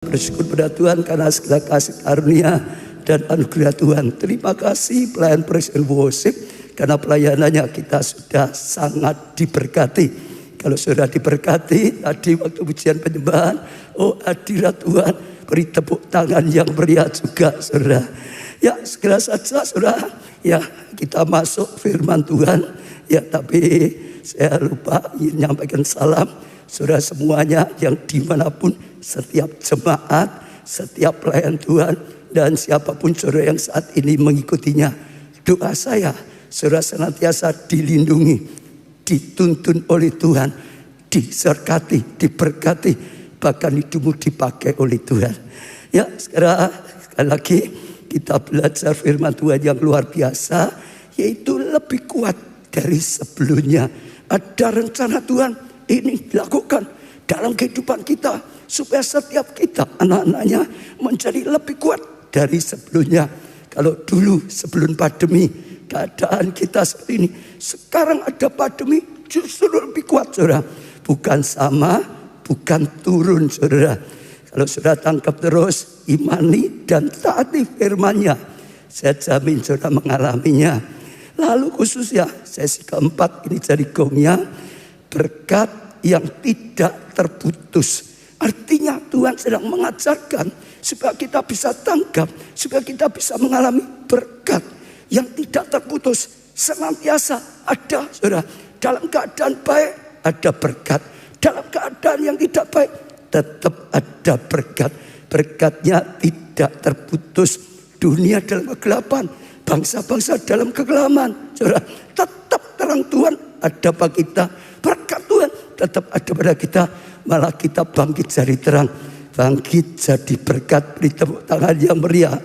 Bersyukur pada Tuhan karena segala kasih karunia dan anugerah Tuhan. Terima kasih pelayan praise and worship, karena pelayanannya kita sudah sangat diberkati. Kalau sudah diberkati tadi waktu pujian penyembahan, oh hadirat Tuhan, beri tepuk tangan yang meriah juga, saudara. Ya segera saja saudara, ya kita masuk firman Tuhan. Ya tapi saya lupa menyampaikan salam saudara semuanya yang dimanapun, setiap jemaat, setiap pelayan Tuhan, dan siapapun saudara yang saat ini mengikutinya. Doa saya, saudara senantiasa dilindungi, dituntun oleh Tuhan, diserkati, diberkati, bahkan hidupmu dipakai oleh Tuhan. Ya sekarang sekali lagi kita belajar firman Tuhan yang luar biasa, yaitu lebih kuat dari sebelumnya. Ada rencana Tuhan ini dilakukan dalam kehidupan kita, supaya setiap kita anak-anaknya menjadi lebih kuat dari sebelumnya. Kalau dulu sebelum pandemi keadaan kita seperti ini, sekarang ada pandemi justru lebih kuat saudara. Bukan sama, bukan turun saudara. Kalau saudara tangkap terus, imani dan taati firman-Nya, saya jamin saudara mengalaminya. Lalu khususnya sesi keempat ini jadi gongnya, berkat yang tidak terputus. Artinya Tuhan sedang mengajarkan supaya kita bisa tangkap, supaya kita bisa mengalami berkat yang tidak terputus. Senantiasa ada saudara. Dalam keadaan baik ada berkat, dalam keadaan yang tidak baik tetap ada berkat. Berkatnya tidak terputus. Dunia dalam kegelapan, bangsa-bangsa dalam kegelapan, saudara, tetap terang Tuhan ada bagi kita. Berkat Tuhan tetap ada pada kita. Malah kita bangkit jadi terang, bangkit jadi berkat. Beri tepuk tangan yang meriah.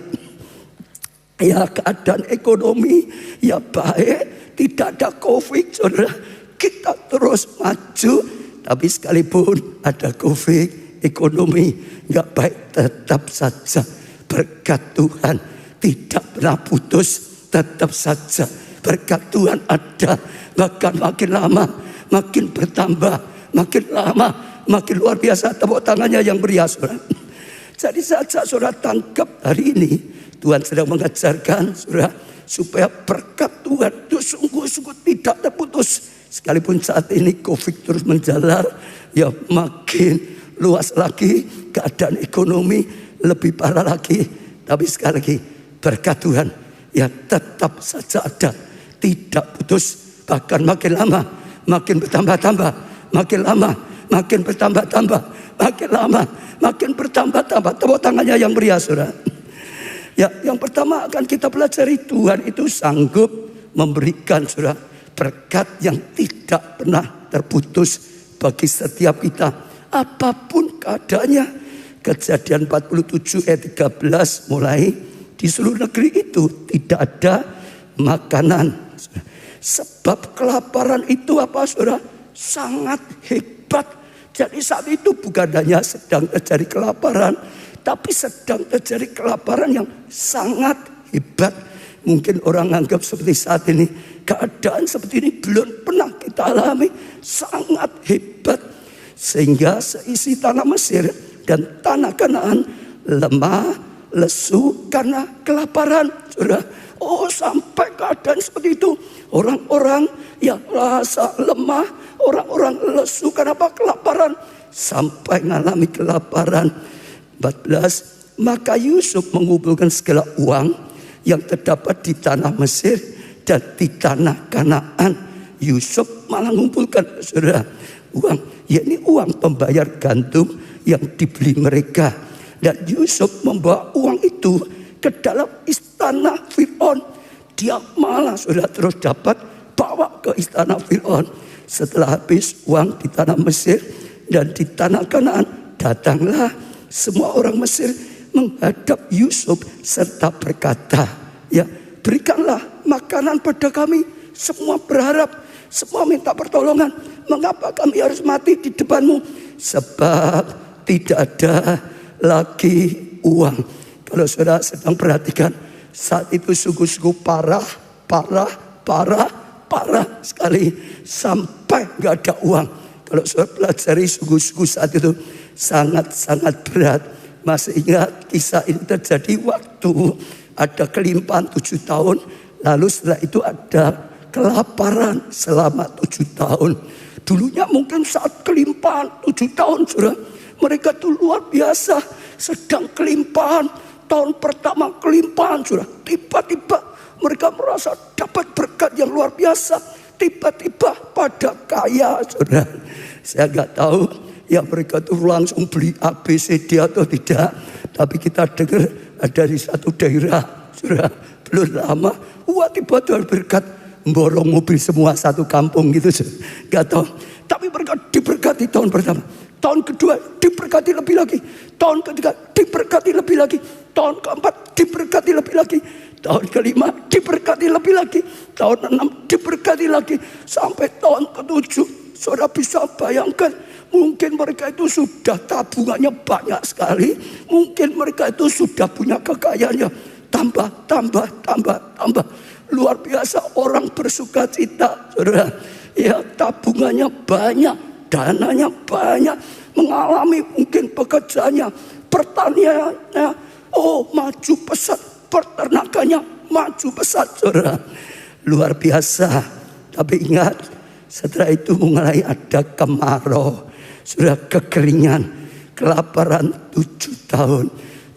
Ya keadaan ekonomi ya baik, tidak ada COVID saudara, kita terus maju. Tapi sekalipun ada COVID, ekonomi gak baik, tetap saja berkat Tuhan tidak pernah putus. Tetap saja berkat Tuhan ada, bahkan makin lama makin bertambah, makin lama makin luar biasa. Tepuk tangannya yang meriah saudara. Jadi saja saudara tangkap hari ini, Tuhan sedang mengajarkan saudara supaya berkat Tuhan itu sungguh-sungguh tidak terputus. Sekalipun saat ini COVID terus menjalar, ya makin luas lagi keadaan ekonomi, lebih parah lagi. Tapi sekali lagi berkat Tuhan ya tetap saja ada, tidak putus. Bahkan makin lama makin bertambah-tambah, makin lama makin bertambah-tambah, makin lama makin bertambah-tambah. Tepuk tangannya yang meriah saudara. Ya, yang pertama akan kita pelajari, Tuhan itu sanggup memberikan saudara berkat yang tidak pernah terputus bagi setiap kita, apapun keadaannya. Kejadian 47 ayat 13 mulai, di seluruh negeri itu tidak ada makanan. Sebab kelaparan itu apa saudara? Sangat hebat. Jadi saat itu bukan hanya sedang terjadi kelaparan, tapi sedang terjadi kelaparan yang sangat hebat. Mungkin orang anggap seperti saat ini, keadaan seperti ini belum pernah kita alami. Sangat hebat. Sehingga seisi tanah Mesir dan tanah Kanaan lemah, lesu karena kelaparan saudara. Oh sampai keadaan seperti itu. Orang-orang yang rasa lemah, orang-orang lesu karena apa? Kelaparan. Sampai mengalami kelaparan. 14. Maka Yusuf mengumpulkan segala uang yang terdapat di tanah Mesir dan di tanah Kanaan. Yusuf malah mengumpulkan saudara uang, yakni uang pembayar gandum yang dibeli mereka. Dan Yusuf membawa uang itu ke dalam istana Firaun. Dia malah sudah terus dapat bawa ke istana Firaun. Setelah habis uang di tanah Mesir dan di tanah Kanaan, datanglah semua orang Mesir menghadap Yusuf serta berkata, ya berikanlah makanan pada kami. Semua berharap, semua minta pertolongan. Mengapa kami harus mati di depanmu? Sebab tidak ada lagi uang. Kalau saudara sedang perhatikan, saat itu sungguh-sungguh parah sekali, sampai gak ada uang. Kalau saudara pelajari sungguh-sungguh saat itu sangat-sangat berat. masih ingat kisah ini terjadi waktu ada kelimpahan 7 tahun. Lalu setelah itu ada kelaparan selama 7 tahun. Dulunya mungkin saat kelimpahan 7 tahun, saudara, mereka itu luar biasa. Sedang kelimpahan, tahun pertama kelimpahan, saudara. Tiba-tiba mereka merasa dapat berkat yang luar biasa. Tiba-tiba pada kaya, saudara. Saya nggak tahu ya mereka itu langsung beli ABCD atau tidak. Tapi kita dengar ada di satu daerah, saudara, belum lama, wah tiba-tiba berkat, borong mobil semua satu kampung gitu, nggak tahu. Tapi mereka diberkati tahun pertama, tahun kedua diberkati lebih lagi, tahun ketiga diberkati lebih lagi, tahun keempat diberkati lebih lagi, tahun kelima diberkati lebih lagi, tahun 6 diberkati lagi, sampai tahun ke-7. Saudara bisa bayangkan, mungkin mereka itu sudah tabungannya banyak sekali, mungkin mereka itu sudah punya kekayaannya, tambah. Luar biasa orang bersuka cita, saudara. Ya, tabungannya banyak, dananya banyak, mengalami mungkin pekerjaannya, pertaniannya, maju pesat, peternakannya maju pesat, saudara. Luar biasa. Tapi ingat, setelah itu mulai ada kemarau, sudah kekeringan, kelaparan 7 tahun.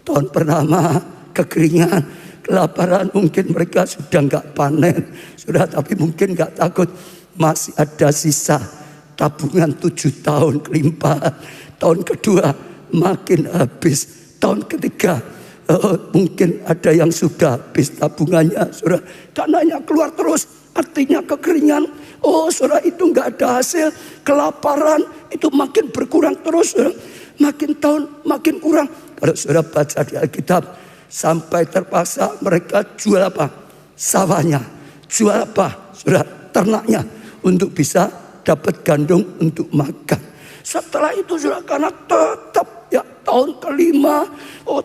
Tahun pertama kekeringan, kelaparan, mungkin mereka sudah nggak panen, sudah, tapi mungkin nggak takut, masih ada sisa tabungan 7 tahun kelimpahan. Tahun kedua makin habis, tahun ketiga mungkin ada yang sudah habis tabungannya, sudah, dananya keluar terus, artinya kekeringan. Saudara, itu nggak ada hasil, kelaparan itu makin berkurang terus, saudara. Makin tahun makin kurang. Kalau saudara baca di Alkitab, sampai terpaksa mereka jual apa? Sawahnya. Jual apa? Saudara, ternaknya, untuk bisa dapat gandum untuk makan. Setelah itu saudara, karena tetap ya tahun kelima,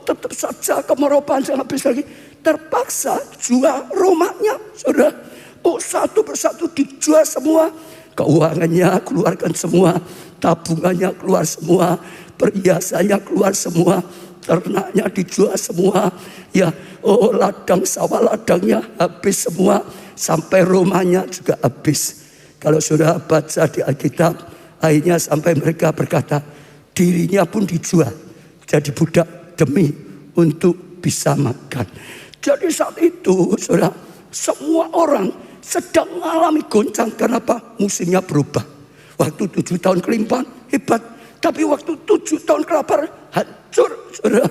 tetap saja kemarau panjang habis lagi, terpaksa jual rumahnya, saudara. Satu persatu dijual semua, keuangannya keluarkan semua, tabungannya keluar semua, perhiasannya keluar semua, ternaknya dijual semua, ya, ladang sawah ladangnya habis semua, sampai rumahnya juga habis. Kalau sudah baca di Alkitab, akhirnya sampai mereka berkata, dirinya pun dijual jadi budak demi untuk bisa makan. Jadi saat itu, saudara, semua orang sedang mengalami goncang. Kenapa? Musimnya berubah. Waktu 7 tahun kelimpahan hebat, tapi waktu 7 tahun kelaparan hancur, saudara,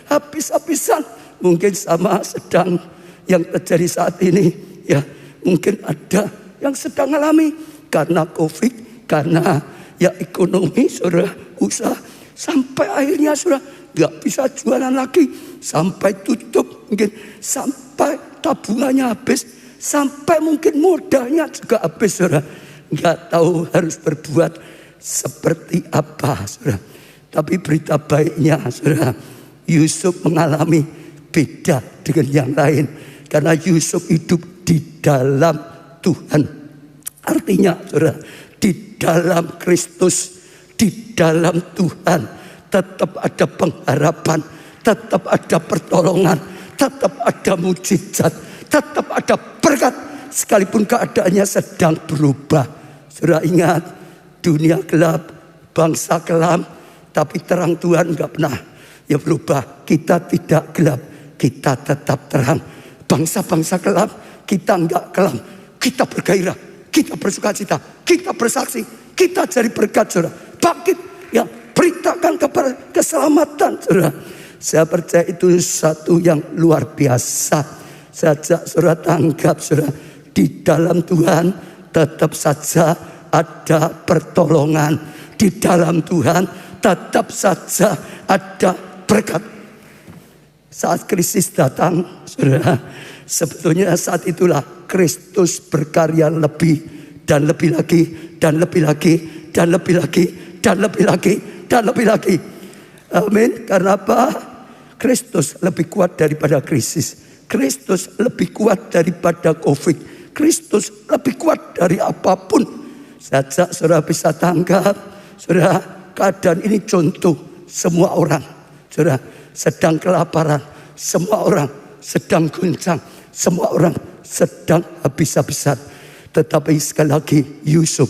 habis-habisan. Mungkin sama sedang yang terjadi saat ini, ya, mungkin ada yang sedang mengalami karena COVID, karena ya ekonomi, saudara, usaha, sampai akhirnya saudara nggak bisa jualan lagi, sampai tutup, mungkin sampai tabungannya habis, sampai mungkin modalnya juga habis, saudara. Nggak tahu harus berbuat seperti apa, saudara. Tapi berita baiknya, saudara, Yusuf mengalami beda dengan yang lain, karena Yusuf hidup di dalam Tuhan. Artinya, saudara, di dalam Kristus, di dalam Tuhan, tetap ada pengharapan, tetap ada pertolongan, tetap ada mujizat, tetap ada berkat, sekalipun keadaannya sedang berubah. Saudara ingat, dunia gelap, bangsa kelam, tapi terang Tuhan nggak pernah ya berubah. Kita tidak gelap, kita tetap terang. Bangsa-bangsa kelam, kita nggak kelam, kita bergairah, kita bersukacita, kita bersaksi, kita jadi berkat, saudara. Bangkit, ya, beritakan kepada keselamatan, saudara. Saya percaya itu satu yang luar biasa. Sejak saudara tanggap, saudara, di dalam Tuhan tetap saja ada pertolongan. Di dalam Tuhan tetap saja ada berkat. Saat krisis datang, saudara, sebetulnya saat itulah Kristus berkarya lebih dan lebih lagi, dan lebih lagi, dan lebih lagi, dan lebih lagi, dan lebih lagi. Amin. Karena apa? Kristus lebih kuat daripada krisis. Kristus lebih kuat daripada COVID. Kristus lebih kuat dari apapun. Sejak saudara bisa tanggap, saudara, keadaan ini contoh semua orang. Saudara, sedang kelaparan, semua orang sedang guncang, semua orang sedang habis-habisan. Tetapi sekali lagi Yusuf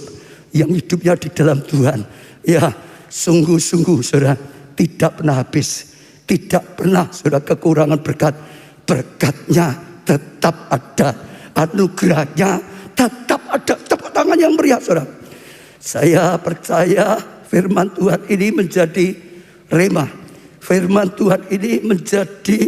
yang hidupnya di dalam Tuhan, ya sungguh-sungguh saudara tidak pernah habis, tidak pernah saudara kekurangan berkat. Berkatnya tetap ada, anugerahnya tetap ada. Tepuk tangan yang meriah saudara. Saya percaya firman Tuhan ini menjadi rema. Firman Tuhan ini menjadi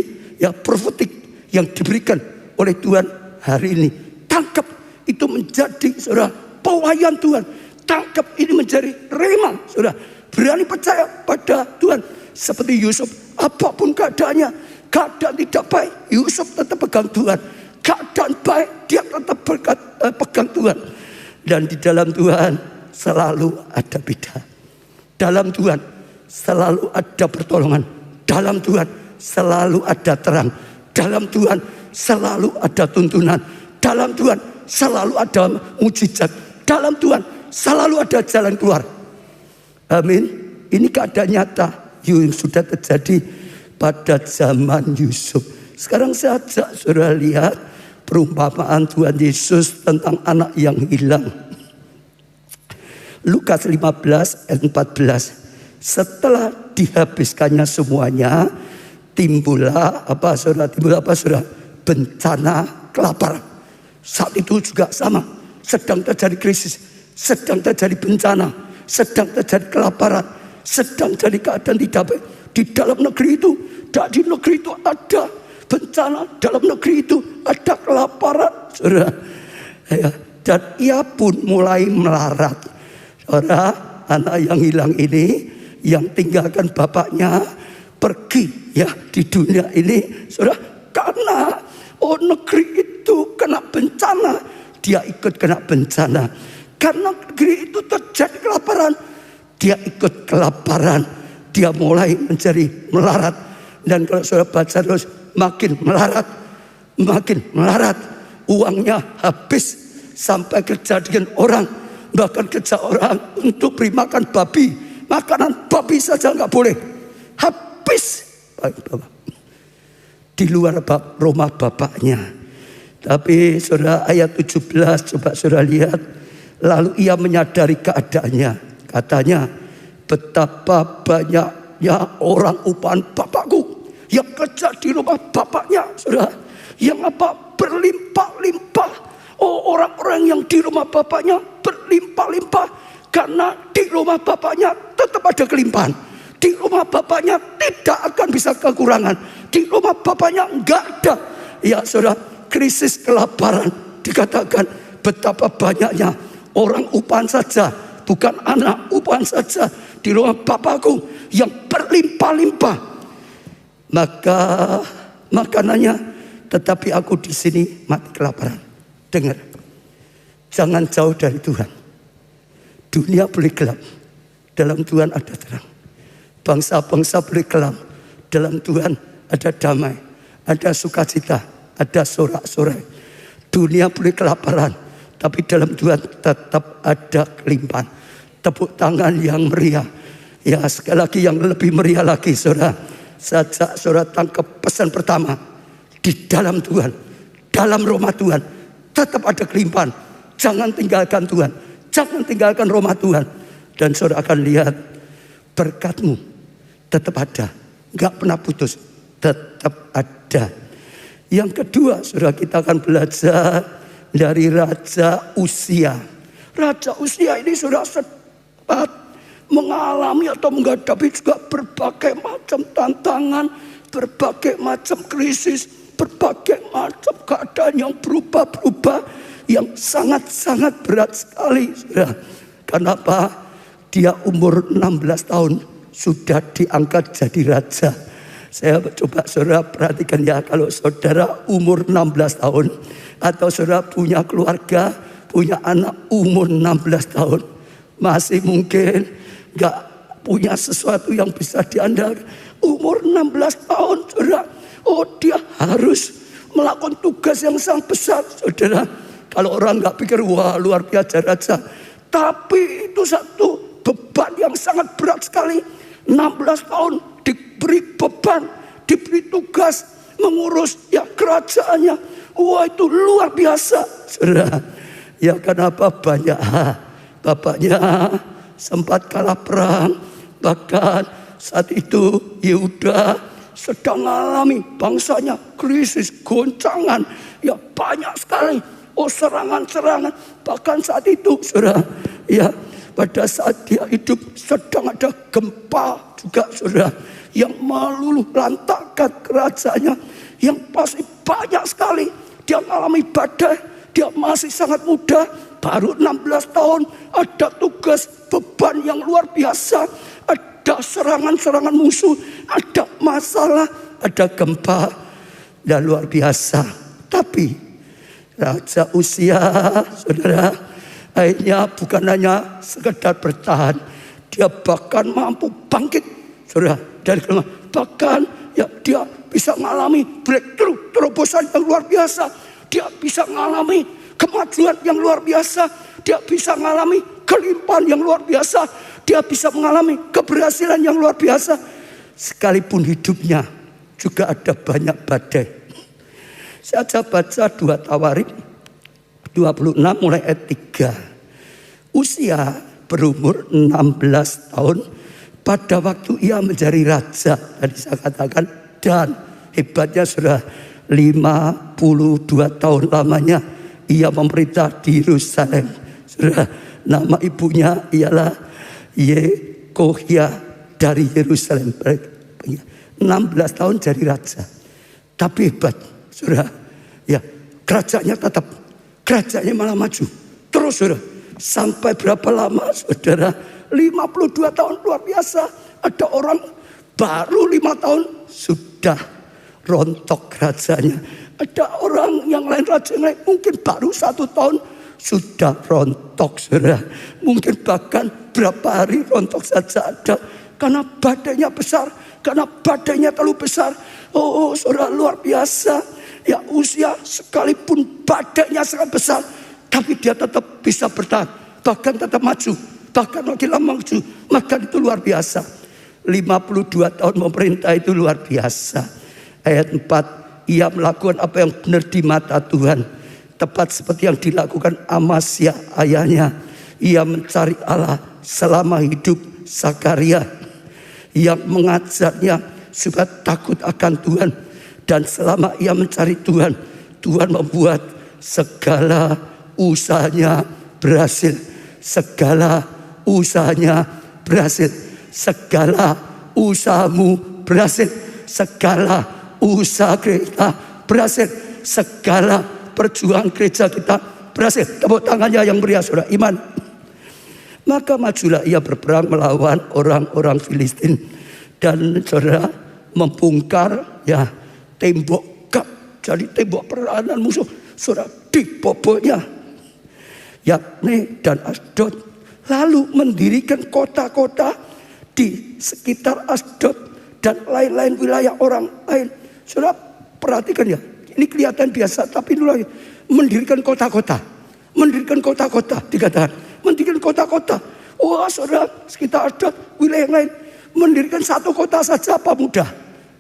profetik yang diberikan oleh Tuhan hari ini. Tangkap, itu menjadi saudara pewahyuan Tuhan. Tangkap, ini menjadi rema saudara. Berani percaya pada Tuhan. Seperti Yusuf, apapun keadaannya, keadaan tidak baik, Yusuf tetap pegang Tuhan. Keadaan baik, dia tetap pegang Tuhan. Dan di dalam Tuhan selalu ada beda. Dalam Tuhan selalu ada pertolongan. Dalam Tuhan selalu ada terang. Dalam Tuhan selalu ada tuntunan. Dalam Tuhan selalu ada mujizat. Dalam Tuhan selalu ada jalan keluar. Amin. Ini keadaan nyata yang sudah terjadi pada zaman Yusuf. Sekarang saya ajak saudara lihat perumpamaan Tuhan Yesus tentang anak yang hilang. Lukas 15 ayat 14. Setelah dihabiskannya semuanya, timbullah apa saudara? Bencana kelaparan. Saat itu juga sama, sedang terjadi krisis, sedang terjadi bencana, sedang terjadi kelaparan, sedang jadi keadaan tidak baik. Di dalam negeri itu, di negeri itu ada bencana, dalam negeri itu ada kelaparan, saudara. Dan ia pun mulai melarat. Saudara, anak yang hilang ini, yang tinggalkan bapaknya, pergi di dunia ini, saudara, karena negeri itu kena bencana, dia ikut kena bencana. Karena negeri itu terjadi kelaparan, dia ikut kelaparan, dia mulai menjadi melarat. Dan kalau saudara baca terus, makin melarat, uangnya habis, sampai kerja dengan orang, bahkan kerja orang untuk beri makan babi, makanan babi saja nggak boleh, habis di luar rumah bapaknya. Tapi saudara ayat 17 coba saudara lihat. Lalu ia menyadari keadaannya, katanya, betapa banyaknya orang upahan bapakku yang kerja di rumah bapaknya, saudara, yang berlimpah-limpah. Orang-orang yang di rumah bapaknya berlimpah-limpah, karena di rumah bapaknya tetap ada kelimpahan. Di rumah bapaknya tidak akan bisa kekurangan. Di rumah bapaknya enggak ada. Ya saudara, krisis kelaparan. Dikatakan betapa banyaknya orang upahan saja, bukan anak upahan saja di rumah bapakku yang berlimpah-limpah. Maka makanannya, tetapi aku di sini mati kelaparan. Dengar, jangan jauh dari Tuhan. Dunia boleh gelap, dalam Tuhan ada terang. Bangsa-bangsa boleh kelam, dalam Tuhan ada damai, ada sukacita, ada sorak-sorai. Dunia boleh kelaparan, tapi dalam Tuhan tetap ada kelimpahan. Tepuk tangan yang meriah. Ya, sekali lagi yang lebih meriah lagi, saudara. Sajak saudara tangkap pesan pertama. Di dalam Tuhan, dalam rumah Tuhan, tetap ada kelimpahan. Jangan tinggalkan Tuhan, jangan tinggalkan rumah Tuhan. Dan saudara akan lihat berkatmu tetap ada, gak pernah putus, tetap ada. Yang kedua, saudara, kita akan belajar dari Raja Uzia. Raja Uzia ini sudah sempat mengalami atau menghadapi juga berbagai macam tantangan, berbagai macam krisis, berbagai macam keadaan yang berubah-ubah, yang sangat-sangat berat sekali. Saudara. Kenapa? Dia umur 16 tahun sudah diangkat jadi raja. Saya coba saudara perhatikan ya, kalau saudara umur 16 tahun atau saudara punya keluarga, punya anak umur 16 tahun, masih mungkin gak punya sesuatu yang bisa diandalkan. Umur 16 tahun saudara, dia harus melakukan tugas yang sangat besar, saudara. Kalau orang gak pikir, wah luar biasa raja, tapi itu satu beban yang sangat berat sekali. 16 tahun diberi beban diberi tugas mengurus ya kerajaannya. Wah, itu luar biasa, saudara. Ya, kenapa banyak bapaknya sempat kalah perang. Bahkan saat itu Yehuda sedang mengalami bangsanya krisis, goncangan. Ya, banyak sekali. Oh, serangan-serangan. Bahkan saat itu, saudara, ya, pada saat dia hidup sedang ada gempa juga, saudara, yang meluluh lantakkan kerajaannya, yang pasti banyak sekali. Dia mengalami badai, dia masih sangat muda, baru 16 tahun, ada tugas beban yang luar biasa, ada serangan-serangan musuh, ada masalah, ada gempa, dan luar biasa. Tapi Raja Uzia, saudara, akhirnya bukan hanya sekedar bertahan, dia bahkan mampu bangkit, saudara, dari kelemahan. Bahkan ya, dia bisa mengalami breakthrough, terobosan yang luar biasa. Dia bisa mengalami kemajuan yang luar biasa. Dia bisa mengalami kelimpahan yang luar biasa. Dia bisa mengalami keberhasilan yang luar biasa. Sekalipun hidupnya juga ada banyak badai. Saya baca 2 Tawarik 26 mulai ayat 3. Uzia berumur 16 tahun pada waktu ia menjadi raja. Tadi saya katakan, dan hebatnya sudah 52 tahun lamanya ia memerintah di Yerusalem. Sudah, nama ibunya ialah Yekohia dari Yerusalem. 16 tahun jadi raja. Tapi hebat, saudara, ya, kerajaannya tetap, kerajaannya malah maju terus, saudara. Sampai berapa lama, saudara? 52 tahun, luar biasa. Ada orang baru 5 tahun sudah rontok kerajaannya. Ada orang yang lain, raja yang lain mungkin baru 1 tahun sudah rontok, saudara. Mungkin bahkan berapa hari rontok saja ada. Karena badainya besar, karena badainya terlalu besar. Oh, saudara, luar biasa. Ya, Uzia sekalipun badainya sangat besar, tapi dia tetap bisa bertahan, bahkan tetap maju, bahkan makin lama maju. Maka itu luar biasa. 52 tahun memerintah itu luar biasa. Ayat 4, ia melakukan apa yang benar di mata Tuhan, tepat seperti yang dilakukan Amasya ayahnya. Ia mencari Allah selama hidup Zakaria, yang mengajarnya supaya takut akan Tuhan. Dan selama ia mencari Tuhan, Tuhan membuat segala usahanya berhasil. Segala usahanya berhasil. Segala usahamu berhasil. Segala usaha kita berhasil. Segala perjuangan gereja kita berhasil. Tepuk tangannya yang meriah, saudara, iman. Maka majulah ia berperang melawan orang-orang Filistin. Dan saudara, membongkar ya tembok Gab, jadi tembok pertahanan musuh, saudara, diboboknya, yakni dan Asdod. Lalu mendirikan kota-kota di sekitar Asdod dan lain-lain wilayah orang lain. Saudara, perhatikan ya, ini kelihatan biasa, tapi dulu mendirikan kota-kota, mendirikan kota-kota, dikatakan mendirikan kota-kota. Wah, saudara, sekitar Asdod, wilayah yang lain, mendirikan satu kota saja apa mudah?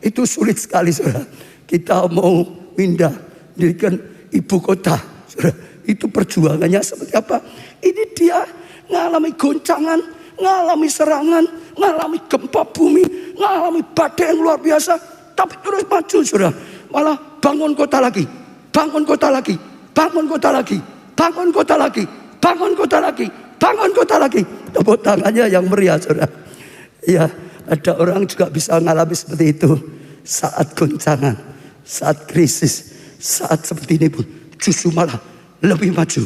Itu sulit sekali, saudara. Kita mau pindah, mendirikan ibu kota, saudara, itu perjuangannya seperti apa? Ini dia mengalami goncangan, mengalami serangan, mengalami gempa bumi, mengalami badai yang luar biasa, tapi terus maju, saudara. Malah bangun kota lagi, bangun kota lagi, bangun kota lagi, bangun kota lagi, bangun kota lagi, bangun kota lagi. Tepuk tangannya yang meriah, saudara. Ya, ada orang juga bisa mengalami seperti itu saat goncangan, saat krisis, saat seperti ini pun justru malah lebih maju,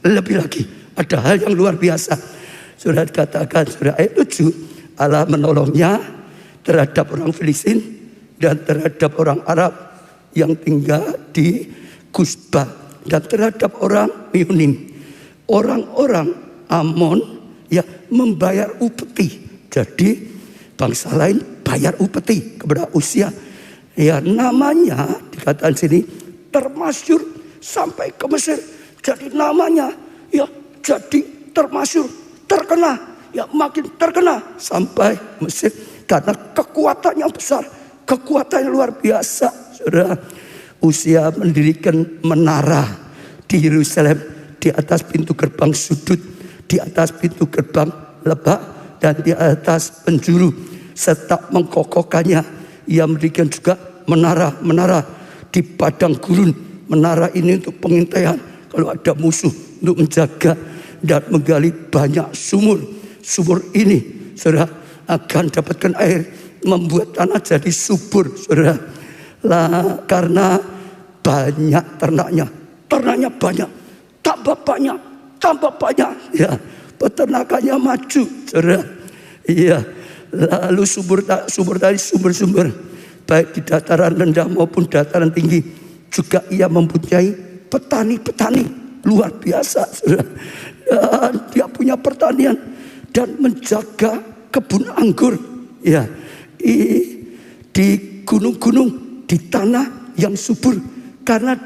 lebih lagi. Ada hal yang luar biasa. Saudara, katakan, saudara, ayat 7, Allah menolongnya terhadap orang Filistin dan terhadap orang Arab yang tinggal di Gusba dan terhadap orang Meonim. Orang-orang Amon ya membayar upeti. Jadi bangsa lain bayar upeti kepada Uzia. Ya, namanya dikatakan sini termasyur sampai ke Mesir. Jadi namanya ya jadi termasyur, terkenal, ya makin terkenal sampai Mesir karena kekuatan yang besar, kekuatan yang luar biasa. Saudara, Uzia mendirikan menara di Yerusalem, di atas pintu gerbang sudut, di atas pintu gerbang lebak, dan di atas penjuru, serta mengkokohkannya. Ia mendirikan juga menara-menara di padang gurun. Menara ini untuk pengintaian kalau ada musuh, untuk menjaga dan menggali banyak sumur. Sumur ini, saudara, akan dapatkan air, membuat tanah jadi subur, saudara. Karena banyak ternaknya banyak, tambah banyak, ya, peternakannya maju, saudara. Iya, lalu sumber-sumber baik di dataran rendah maupun dataran tinggi juga ia mempunyai petani-petani luar biasa, saudara. Dan dia punya pertanian dan menjaga kebun anggur, ya, di gunung-gunung, di tanah yang subur, karena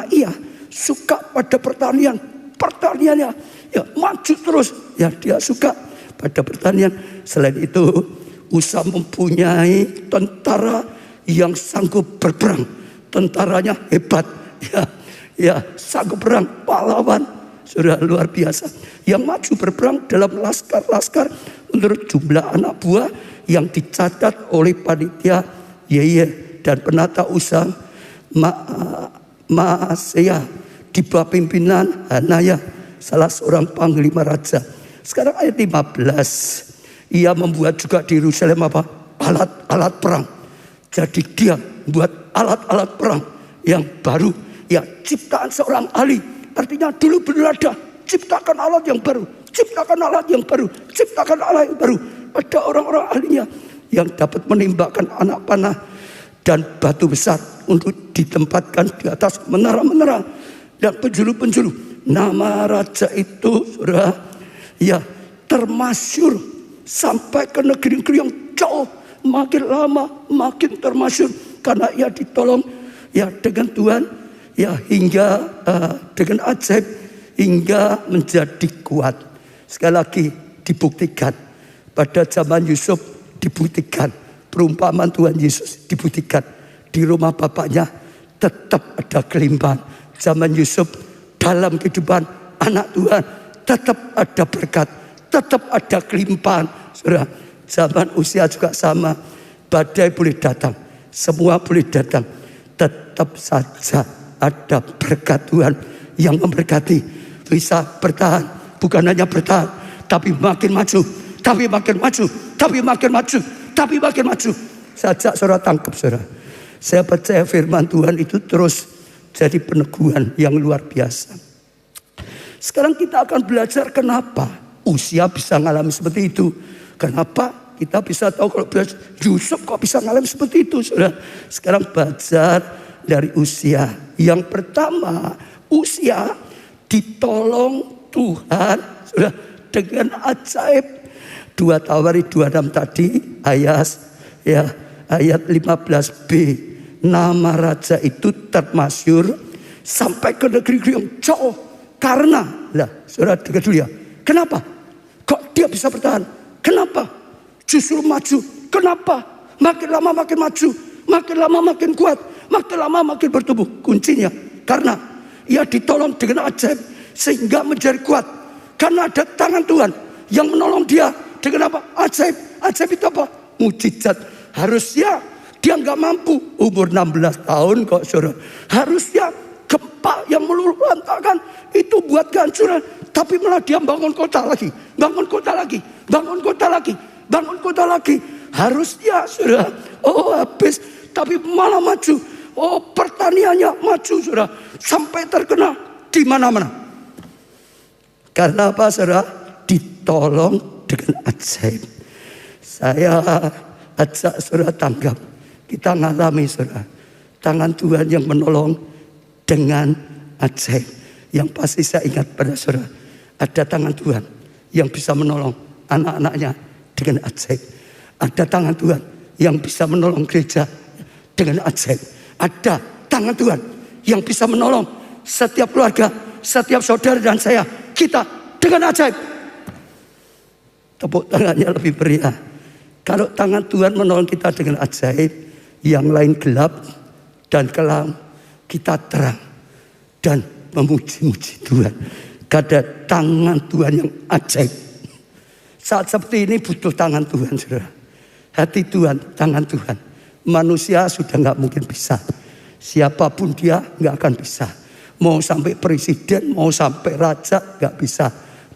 ia suka pada pertaniannya, ya, maju terus, ya, dia suka pada pertanian. Selain itu, Uzia mempunyai tentara yang sanggup berperang. Tentaranya hebat, ya, sanggup perang, pahlawan, sudah luar biasa, yang maju berperang dalam laskar-laskar menurut jumlah anak buah yang dicatat oleh panitia Yeye dan penata Uzia Maaseya di bawah pimpinan Hanaya, salah seorang panglima raja. Sekarang ayat 15. Ia membuat juga di Yerusalem alat-alat perang. Jadi dia buat alat-alat perang yang baru, ya, ciptaan seorang ahli. Artinya dulu belum ada, ciptakan alat yang baru, ciptakan alat yang baru, ciptakan alat yang baru. Ada orang-orang ahlinya yang dapat menembakkan anak panah dan batu besar untuk ditempatkan di atas menara-menara dan penjuru-penjuru. Nama raja itu, saudara, ya, termasyur sampai ke negeri-negeri yang jauh. Makin lama makin termasyur karena ia ditolong, ya, dengan Tuhan, ya, hingga dengan ajaib hingga menjadi kuat. Sekali lagi dibuktikan pada zaman Yusuf, dibuktikan perumpamaan Tuhan Yesus, dibuktikan di rumah bapaknya tetap ada kelimpahan. Zaman Yusuf dalam kehidupan anak Tuhan tetap ada berkat, tetap ada kelimpahan, saudara. Zaman Uzia juga sama. Badai boleh datang, semua boleh datang, tetap saja ada berkat Tuhan yang memberkati. Bisa bertahan, bukan hanya bertahan, tapi makin maju, tapi makin maju, tapi makin maju, tapi makin maju. Sajak saudara tangkap, saudara. Saya percaya firman Tuhan itu terus jadi peneguhan yang luar biasa. Sekarang kita akan belajar kenapa Uzia bisa ngalami seperti itu. Kenapa kita bisa tahu kalau Yusuf kok bisa ngalami seperti itu, saudara. Sekarang belajar dari Uzia. Yang pertama, Uzia ditolong Tuhan, saudara, dengan ajaib. 2 Tawarik 26 tadi ayat 15b. Nama raja itu termasyur sampai ke negeri yang jauh. Karena, saudara dengar dulu ya. Kenapa? Kok dia bisa bertahan? Kenapa? Justru maju. Kenapa? Makin lama makin maju, makin lama makin kuat, makin lama makin bertumbuh. Kuncinya karena ia ditolong dengan ajaib sehingga menjadi kuat. Karena ada tangan Tuhan yang menolong dia dengan apa? Ajaib. Ajaib itu apa? Mujizat. Harusnya dia nggak mampu. Umur 16 tahun kok, saudara. Harusnya gempa yang meluluhlantakkan itu buat kehancuran. Tapi malah dia bangun kota lagi, bangun kota lagi, bangun kota lagi, bangun kota lagi. Harusnya, saudara, habis, tapi malah maju. Pertaniannya maju, saudara, sampai terkenal di mana-mana. Karena apa, saudara? Ditolong dengan ajaib. Saya ajak saudara tanggap. Kita ngalami, saudara, tangan Tuhan yang menolong dengan ajaib. Yang pasti saya ingat pada saudara, ada tangan Tuhan yang bisa menolong anak-anaknya dengan ajaib. Ada tangan Tuhan yang bisa menolong gereja dengan ajaib. Ada tangan Tuhan yang bisa menolong setiap keluarga, setiap saudara dan saya, kita dengan ajaib. Tepuk tangannya lebih meriah Kalau tangan Tuhan menolong kita dengan ajaib, yang lain gelap dan kelam, kita terang dan memuji-muji Tuhan. Karena tangan Tuhan yang ajaib. Saat seperti ini butuh tangan Tuhan, saudara. Hati Tuhan, tangan Tuhan. Manusia sudah gak mungkin bisa. Siapapun dia gak akan bisa. Mau sampai presiden, mau sampai raja gak bisa.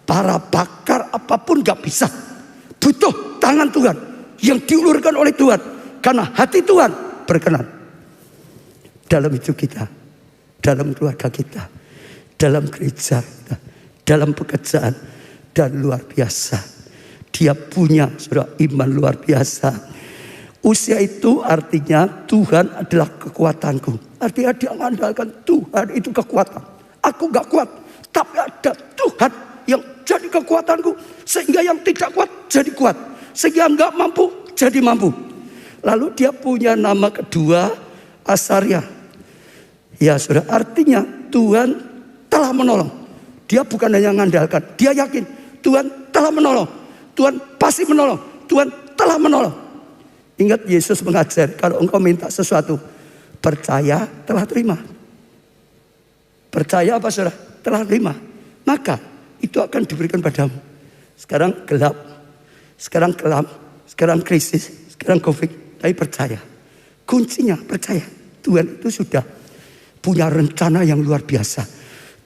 Para pakar apapun gak bisa. Butuh tangan Tuhan yang diulurkan oleh Tuhan. Karena hati Tuhan berkenan. Dalam hidup kita, dalam keluarga kita, dalam gereja kita, dalam pekerjaan. Dan luar biasa. Dia punya saudara iman luar biasa. Usia itu artinya Tuhan adalah kekuatanku. Artinya dia mengandalkan Tuhan itu kekuatan. Aku gak kuat, tapi ada Tuhan yang jadi kekuatanku. Sehingga yang tidak kuat jadi kuat. Sehingga gak mampu jadi mampu. Lalu dia punya nama kedua, Asaria. Ya saudara, artinya Tuhan telah menolong. Dia bukan hanya mengandalkan, dia yakin Tuhan telah menolong. Tuhan pasti menolong. Tuhan telah menolong. Ingat Yesus mengajar, kalau engkau minta sesuatu, percaya telah terima. Percaya apa saudara? Telah terima. Maka itu akan diberikan padamu. Sekarang gelap, sekarang kelam, sekarang krisis, sekarang COVID. Tapi percaya. Kuncinya percaya. Tuhan itu sudah punya rencana yang luar biasa.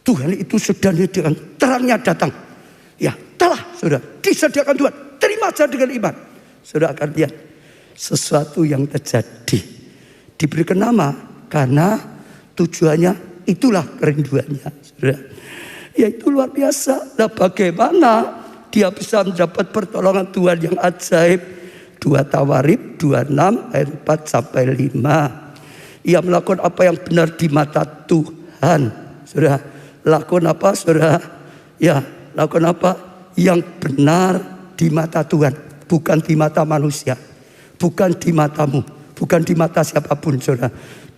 Tuhan itu sudah dengan terangnya datang. Ya telah saudara, disediakan Tuhan. Terima saja dengan iman. Saudara akan lihat sesuatu yang terjadi. Diberikan nama karena tujuannya itulah kerinduannya. Saudara. Yaitu luar biasa. Nah bagaimana dia bisa mendapat pertolongan Tuhan yang ajaib. 2 Tawarikh 26 ayat 4 sampai 5. Ia melakukan apa yang benar di mata Tuhan. Saudara, lakukan apa saudara? Ya, lakukan apa yang benar di mata Tuhan. Bukan di mata manusia. Bukan di matamu. Bukan di mata siapapun saudara.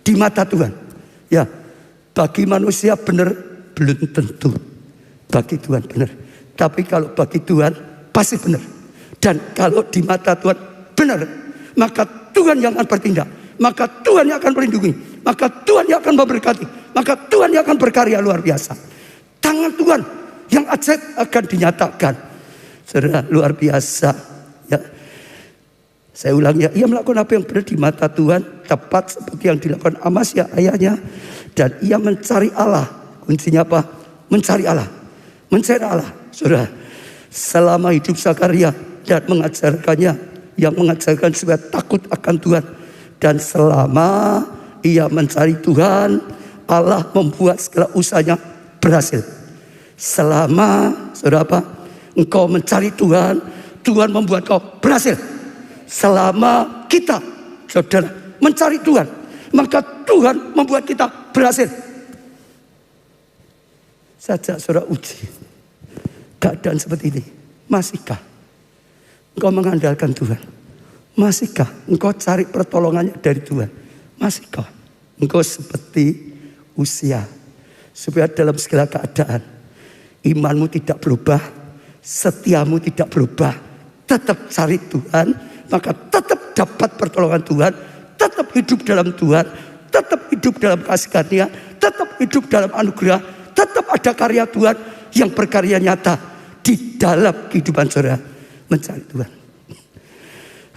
Di mata Tuhan. Ya, bagi manusia benar belum tentu. Bagi Tuhan benar. Tapi kalau bagi Tuhan pasti benar. Dan kalau di mata Tuhan benar, maka Tuhan yang akan bertindak. Maka Tuhan yang akan melindungi. Maka Tuhan yang akan memberkati. Maka Tuhan yang akan berkarya luar biasa. Tangan Tuhan yang ajaib akan dinyatakan. Saudara, luar biasa. Ya. Saya ulang ya. Ia melakukan apa yang benar di mata Tuhan. Tepat seperti yang dilakukan Amasya ayahnya. Dan ia mencari Allah. Kuncinya apa? Mencari Allah. Mencari Allah. Saudara, selama hidup Zakaria dan mengajarkannya. Yang mengajarkan supaya takut akan Tuhan. Dan selama ia mencari Tuhan, Allah membuat segala usahanya berhasil. Selama saudara apa? Engkau mencari Tuhan, Tuhan membuat kau berhasil. Selama kita saudara mencari Tuhan, maka Tuhan membuat kita berhasil. Saja saudara uji keadaan seperti ini. Masihkah engkau mengandalkan Tuhan? Masihkah engkau cari pertolongannya dari Tuhan? Masihkah engkau seperti Usia, supaya dalam segala keadaan imanmu tidak berubah, setiamu tidak berubah, tetap cari Tuhan, maka tetap dapat pertolongan Tuhan, tetap hidup dalam Tuhan, tetap hidup dalam kasih karunia, tetap hidup dalam anugerah, tetap ada karya Tuhan yang berkarya nyata di dalam kehidupan saudara mencari Tuhan.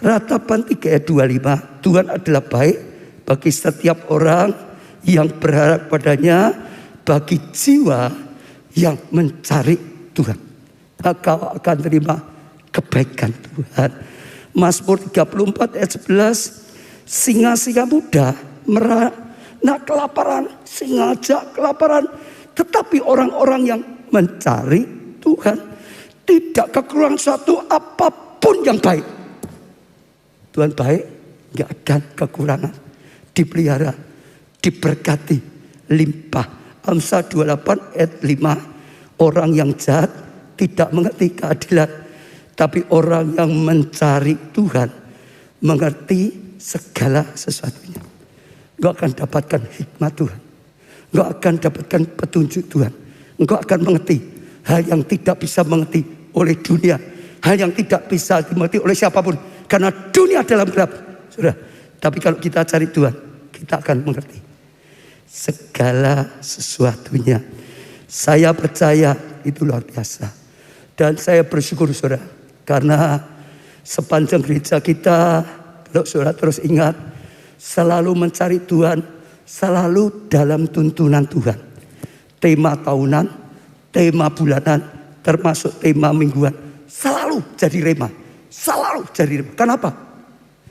Ratapan 3 ayat 25, Tuhan adalah baik bagi setiap orang yang berharap padanya, bagi jiwa yang mencari Tuhan. Maka akan terima kebaikan Tuhan. Mazmur 34 ayat 11, singa-singa muda merana kelaparan, sengaja kelaparan, tetapi orang-orang yang mencari Tuhan tidak kekurangan suatu apapun yang baik. Tuhan baik, gak ada kekurangan, dipelihara, diberkati, limpah. Amsal 28 ayat 5, orang yang jahat tidak mengerti keadilan, tapi orang yang mencari Tuhan mengerti segala sesuatunya. Engkau akan dapatkan hikmat Tuhan, engkau akan dapatkan petunjuk Tuhan, engkau akan mengerti hal yang tidak bisa mengerti oleh dunia, hal yang tidak bisa dimengerti oleh siapapun. Karena dunia dalam gelap. Saudara, tapi kalau kita cari Tuhan, kita akan mengerti segala sesuatunya. Saya percaya itu luar biasa. Dan saya bersyukur saudara, karena sepanjang gereja kita, kalau saudara terus ingat, selalu mencari Tuhan, selalu dalam tuntunan Tuhan. Tema tahunan, tema bulanan, termasuk tema mingguan, selalu jadi rema. Selalu jadi rema. Kenapa?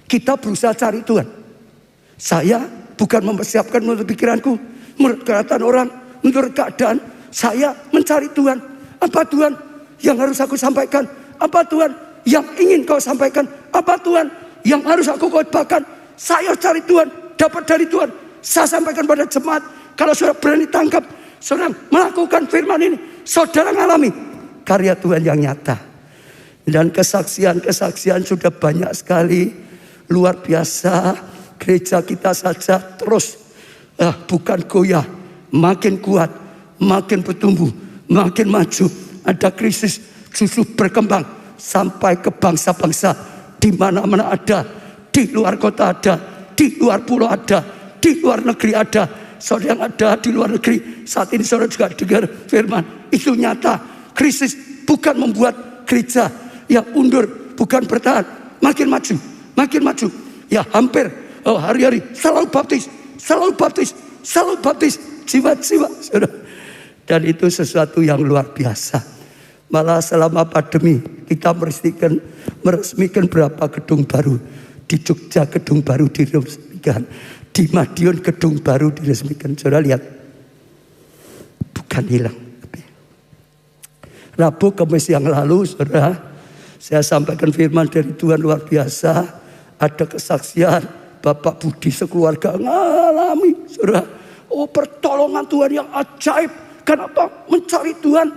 Kita berusaha cari Tuhan. Saya bukan mempersiapkan menurut pikiranku, menurut keadaan orang, menurut keadaan. Saya mencari Tuhan. Apa Tuhan yang harus aku sampaikan? Apa Tuhan yang ingin kau sampaikan? Apa Tuhan yang harus aku khotbahkan? Saya cari Tuhan, dapat dari Tuhan. Saya sampaikan pada jemaat. Kalau saudara berani tangkap, saudara melakukan firman ini, saudara ngalami karya Tuhan yang nyata. Dan kesaksian-kesaksian sudah banyak sekali, luar biasa. Gereja kita saja terus bukan goyah, makin kuat, makin bertumbuh, makin maju. Ada krisis justru berkembang sampai ke bangsa-bangsa, di mana-mana ada, di luar kota ada, di luar pulau ada, di luar negeri ada. Saudara yang ada di luar negeri saat ini, saudara juga dengar firman itu nyata. Krisis bukan membuat gereja yang undur, bukan bertahan, makin maju, makin maju. Ya hampir hari-hari selalu baptis, selalu baptis, selalu baptis jiwa-jiwa, saudara. Dan itu sesuatu yang luar biasa. Malah selama pandemi kita meresmikan berapa gedung baru. Di Jogja gedung baru diresmikan, di Madiun gedung baru diresmikan. Saudara lihat, bukan hilang. Rabu Kamis yang lalu, saudara, saya sampaikan firman dari Tuhan luar biasa. Ada kesaksian Bapak Budi sekeluarga ngalami, saudara, pertolongan Tuhan yang ajaib. Kenapa? Mencari Tuhan.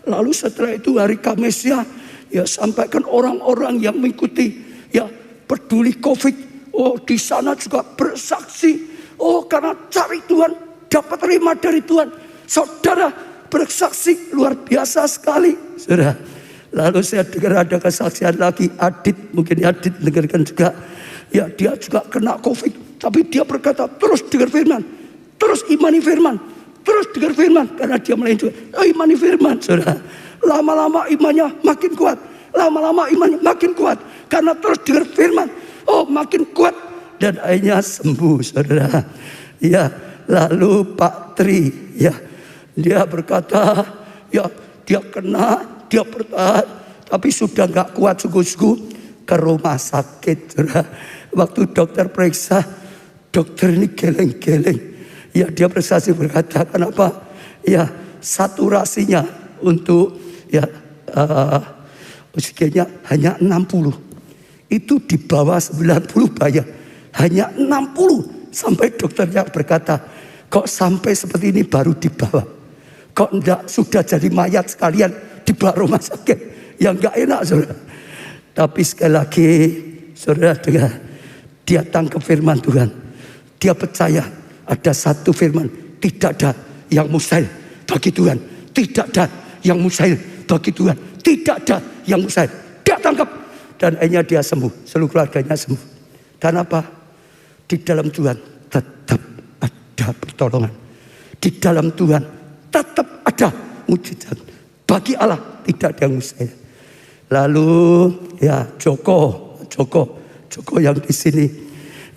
Lalu setelah itu hari Kamis ya sampaikan orang-orang yang mengikuti peduli COVID. Di sana juga bersaksi. Karena cari Tuhan, dapat terima dari Tuhan. Saudara bersaksi luar biasa sekali, saudara. Lalu saya dengar ada kesaksian lagi, Adit, mungkin Adit dengarkan juga. Ya dia juga kena COVID, tapi dia berkata terus dengar firman, terus imani firman, terus dengar firman, karena dia melayani imani firman, saudara. Lama-lama imannya makin kuat, lama-lama imannya makin kuat, karena terus dengar firman, makin kuat, dan akhirnya sembuh, saudara. Ya, lalu Pak Tri, ya dia berkata, ya dia kena, dia bertahan, tapi sudah nggak kuat sungguh-sungguh, ke rumah sakit, saudara. Waktu dokter periksa, dokter ini geleng-geleng. Ya dia bersaksi berkata, kenapa? Ya saturasinya untuk oksigennya hanya 60. Itu di bawah 90 bayar. Hanya 60. Sampai dokternya berkata, kok sampai seperti ini baru dibawa? Kok enggak sudah jadi mayat sekalian dibawa rumah sakit? Ya enggak enak, saudara. Tapi sekali lagi, saudara dengar, dia tangkap firman Tuhan. Dia percaya ada satu firman, tidak ada yang mustahil bagi Tuhan. Tidak ada yang mustahil bagi Tuhan. Tidak ada yang mustahil. Dia tangkap dan akhirnya dia sembuh. Seluruh keluarganya sembuh. Dan apa? Di dalam Tuhan tetap ada pertolongan. Di dalam Tuhan tetap ada mujizat. Bagi Allah tidak ada yang mustahil. Lalu ya Joko yang di sini,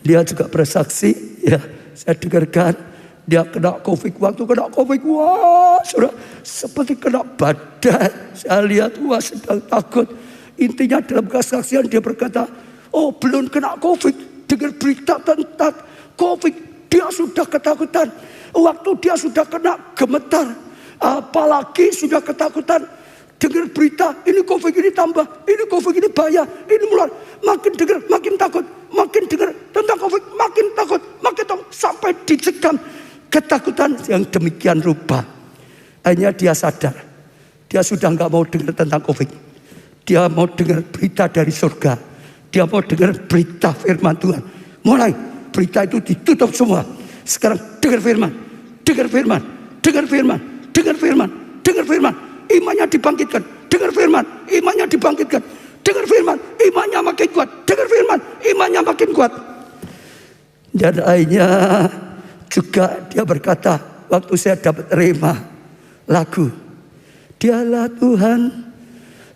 dia juga bersaksi. Ya saya dengarkan dia kena COVID. Waktu kena COVID, wah saudara, seperti kena badai. Saya lihat, wah sedang takut. Intinya dalam kesaksian dia berkata, belum kena COVID, dengar berita tentang COVID, dia sudah ketakutan. Waktu dia sudah kena gemetar, apalagi sudah ketakutan. Dengar berita, ini COVID ini tambah, ini COVID ini bahaya, ini mulai. Makin dengar, makin takut. Makin dengar tentang COVID, makin takut. Sampai dicekam ketakutan yang demikian rupa. Akhirnya dia sadar, dia sudah gak mau dengar tentang COVID. Dia mau dengar berita dari surga. Dia mau dengar berita firman Tuhan. Mulai berita itu ditutup semua. Sekarang dengar firman, dengar firman, dengar firman, dengar firman, dengar firman. Imannya dibangkitkan, dengar firman, imannya dibangkitkan, dengar firman, imannya makin kuat. Dengar firman, imannya makin kuat. Dan akhirnya juga dia berkata, waktu saya dapat rema lagu, dialah Tuhan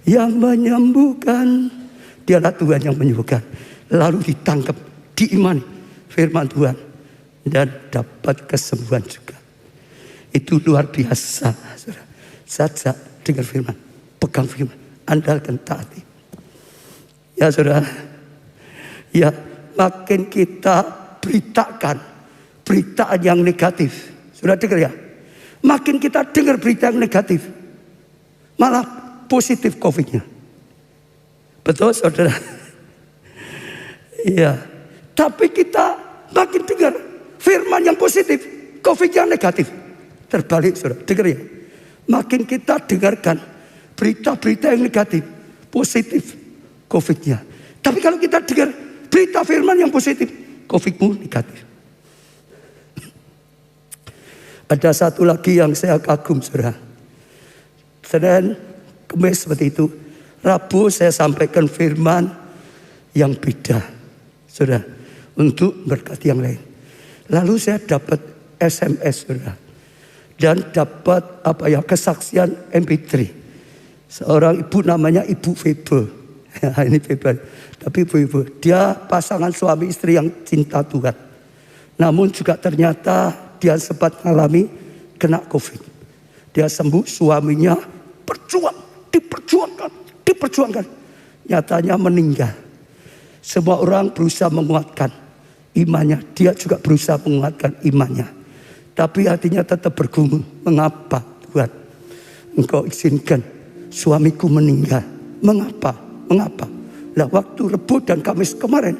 yang menyembuhkan. Dialah Tuhan yang menyembuhkan. Lalu ditangkap, diimani firman Tuhan, dan dapat kesembuhan juga. Itu luar biasa. Saja dengar firman, pegang firman, andalkan, taati. Ya saudara, ya makin kita beritakan beritaan yang negatif. Sudah dengar ya? Makin kita dengar berita yang negatif, malah positif COVID-nya. Betul saudara? Iya. Tapi kita makin dengar firman yang positif, COVID yang negatif. Terbalik saudara, dengar ya? Makin kita dengarkan berita-berita yang negatif, positif COVID-nya. Tapi kalau kita dengar berita firman yang positif, COVID-mu negatif. Ada satu lagi yang saya kagum saudara. Senin, Kamis seperti itu. Rabu saya sampaikan firman yang beda saudara, untuk berkati yang lain. Lalu saya dapat SMS saudara, dan dapat kesaksian MP3. Seorang ibu namanya Ibu Febe. Ini Febe, tapi Ibu, dia pasangan suami istri yang cinta Tuhan. Namun juga ternyata dia sempat mengalami kena COVID. Dia sembuh, suaminya diperjuangkan. Nyatanya meninggal. Semua orang berusaha menguatkan imannya. Dia juga berusaha menguatkan imannya. Tapi hatinya tetap bergumul. Mengapa Tuhan Engkau izinkan suamiku meninggal? Mengapa? Nah waktu Rebo dan Kamis kemarin,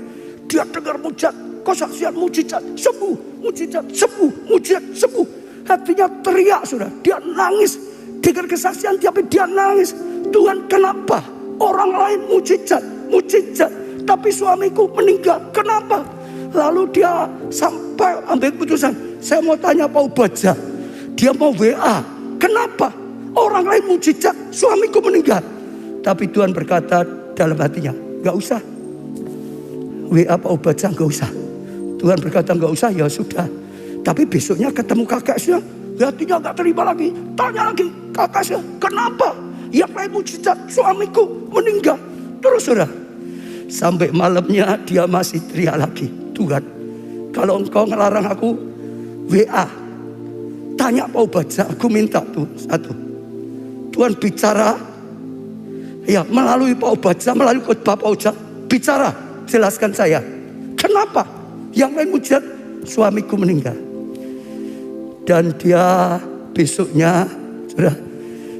dia dengar mujizat, kesaksian mujizat, sembuh, mujizat, sembuh, mujizat, sembuh. Hatinya teriak sudah, dia nangis. Dengar kesaksian tapi dia nangis. Tuhan, kenapa orang lain mujizat, tapi suamiku meninggal, kenapa? Lalu dia sampai ambil keputusan, saya mau tanya Pak Ubaja. Dia mau WA, kenapa orang lain mujizat, suamiku meninggal? Tapi Tuhan berkata dalam hatinya, gak usah WA Pak Ubaja, gak usah. Tuhan berkata gak usah, ya sudah. Tapi besoknya ketemu kakaknya, hatinya gak terima lagi. Tanya lagi kakaknya, kenapa? Yang lain mujizat, suamiku meninggal. Terus saudara, sampai malamnya dia masih teriak lagi, Tuhan, kalau Engkau ngelarang aku WA, tanya Pak Ubaja, aku minta tuh satu, Tuhan bicara ya melalui Pak Ubaja, melalui khotbah Pak Ubaja, bicara, jelaskan saya, kenapa yang lain mujizat, suamiku meninggal. Dan dia besoknya sudah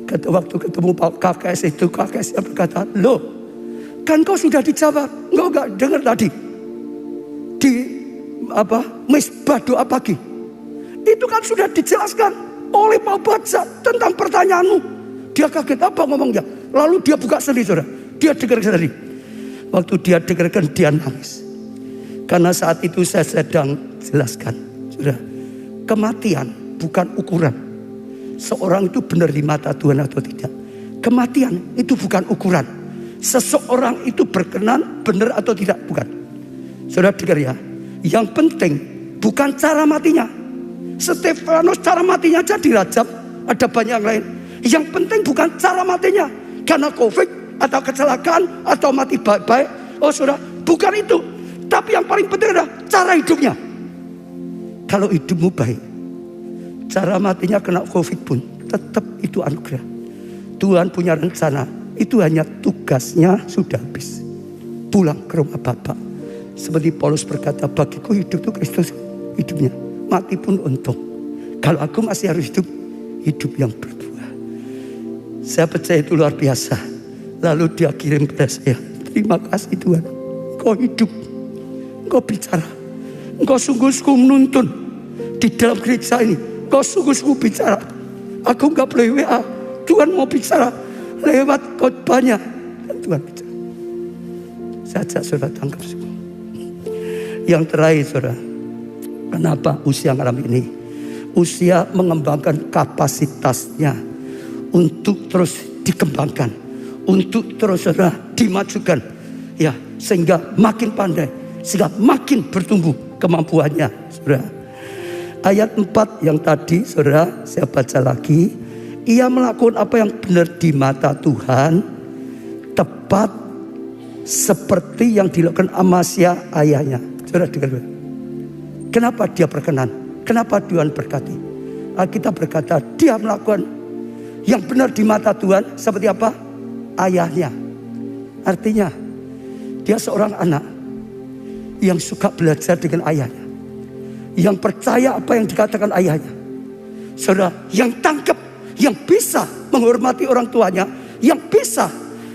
waktu ketemu Pak KKS itu, KKS yang berkata, loh kan kau sudah dijawab, engkau gak dengar tadi di misbah doa pagi, itu kan sudah dijelaskan oleh Pak Ubaja tentang pertanyaanmu. Dia kaget, apa ngomongnya? Lalu dia buka sendiri saudara, dia dengar sendiri. Waktu dia dengarkan dia nangis. Karena saat itu saya sedang jelaskan saudara, kematian bukan ukuran seorang itu benar di mata Tuhan atau tidak. Kematian itu bukan ukuran seseorang itu berkenan benar atau tidak, bukan. Saudara dengar ya, yang penting bukan cara matinya. Stefanus cara matinya aja dirajam, ada banyak yang lain. Yang penting bukan cara matinya, karena COVID atau kecelakaan atau mati baik-baik. Oh saudara, bukan itu. Tapi yang paling penting adalah cara hidupnya. Kalau hidupmu baik, cara matinya kena COVID pun tetap itu anugerah. Tuhan punya rencana. Itu hanya tugasnya sudah habis. Pulang ke rumah Bapa. Seperti Paulus berkata, bagiku hidup itu Kristus, hidupnya. Mati pun untung. Kalau aku masih harus hidup yang berbuah. Saya percaya itu luar biasa. Lalu dia kirim pada saya, terima kasih Tuhan, Engkau hidup, Engkau bicara, Engkau sungguh-sungguh menuntun di dalam gereja ini. Engkau sungguh-sungguh bicara. Aku enggak boleh WA, Tuhan mau bicara lewat khotbahnya. Tuhan bicara. Saya ajak saudara tangkap semua. Yang terakhir saudara, kenapa usia malam ini? Usia mengembangkan kapasitasnya untuk terus dikembangkan, untuk terus saudara dimajukan. Ya, sehingga makin pandai, sehingga makin bertumbuh kemampuannya. Saudara, ayat 4 yang tadi saudara saya baca lagi. Ia melakukan apa yang benar di mata Tuhan, tepat seperti yang dilakukan Amasya ayahnya. Saudara dengar, kenapa dia berkenan? Kenapa Tuhan berkati? Kita berkata dia melakukan yang benar di mata Tuhan seperti apa? Ayahnya. Artinya dia seorang anak yang suka belajar dengan ayahnya, yang percaya apa yang dikatakan ayahnya. Saudara, yang tangkap, yang bisa menghormati orang tuanya, yang bisa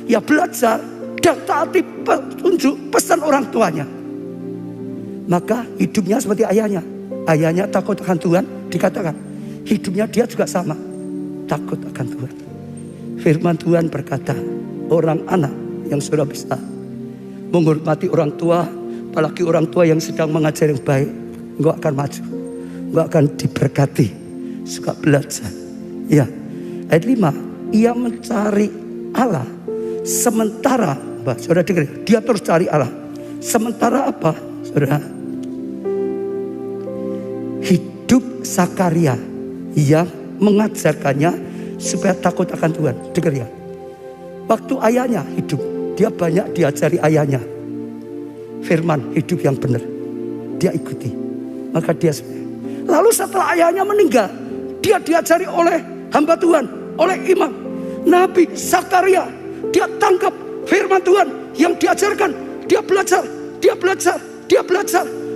ya belajar dan taati petunjuk pesan orang tuanya. Maka hidupnya seperti ayahnya. Ayahnya takut akan Tuhan, dikatakan hidupnya dia juga sama, takut akan Tuhan. Firman Tuhan berkata, orang anak yang sudah bisa menghormati orang tua, apalagi orang tua yang sedang mengajar yang baik, enggak akan maju, enggak akan diberkati, suka belajar. Ya, ayat 5, ia mencari Allah sementara, saudara dengar, dia terus cari Allah. Sementara apa, saudara? Hidup Zakaria yang mengajarkannya supaya takut akan Tuhan. Dengar ya, waktu ayahnya hidup, dia banyak diajari ayahnya firman hidup yang benar, dia ikuti, maka dia lalu setelah ayahnya meninggal, dia diajari oleh hamba Tuhan, oleh imam Nabi Zakaria. Dia tangkap firman Tuhan yang diajarkan, dia belajar.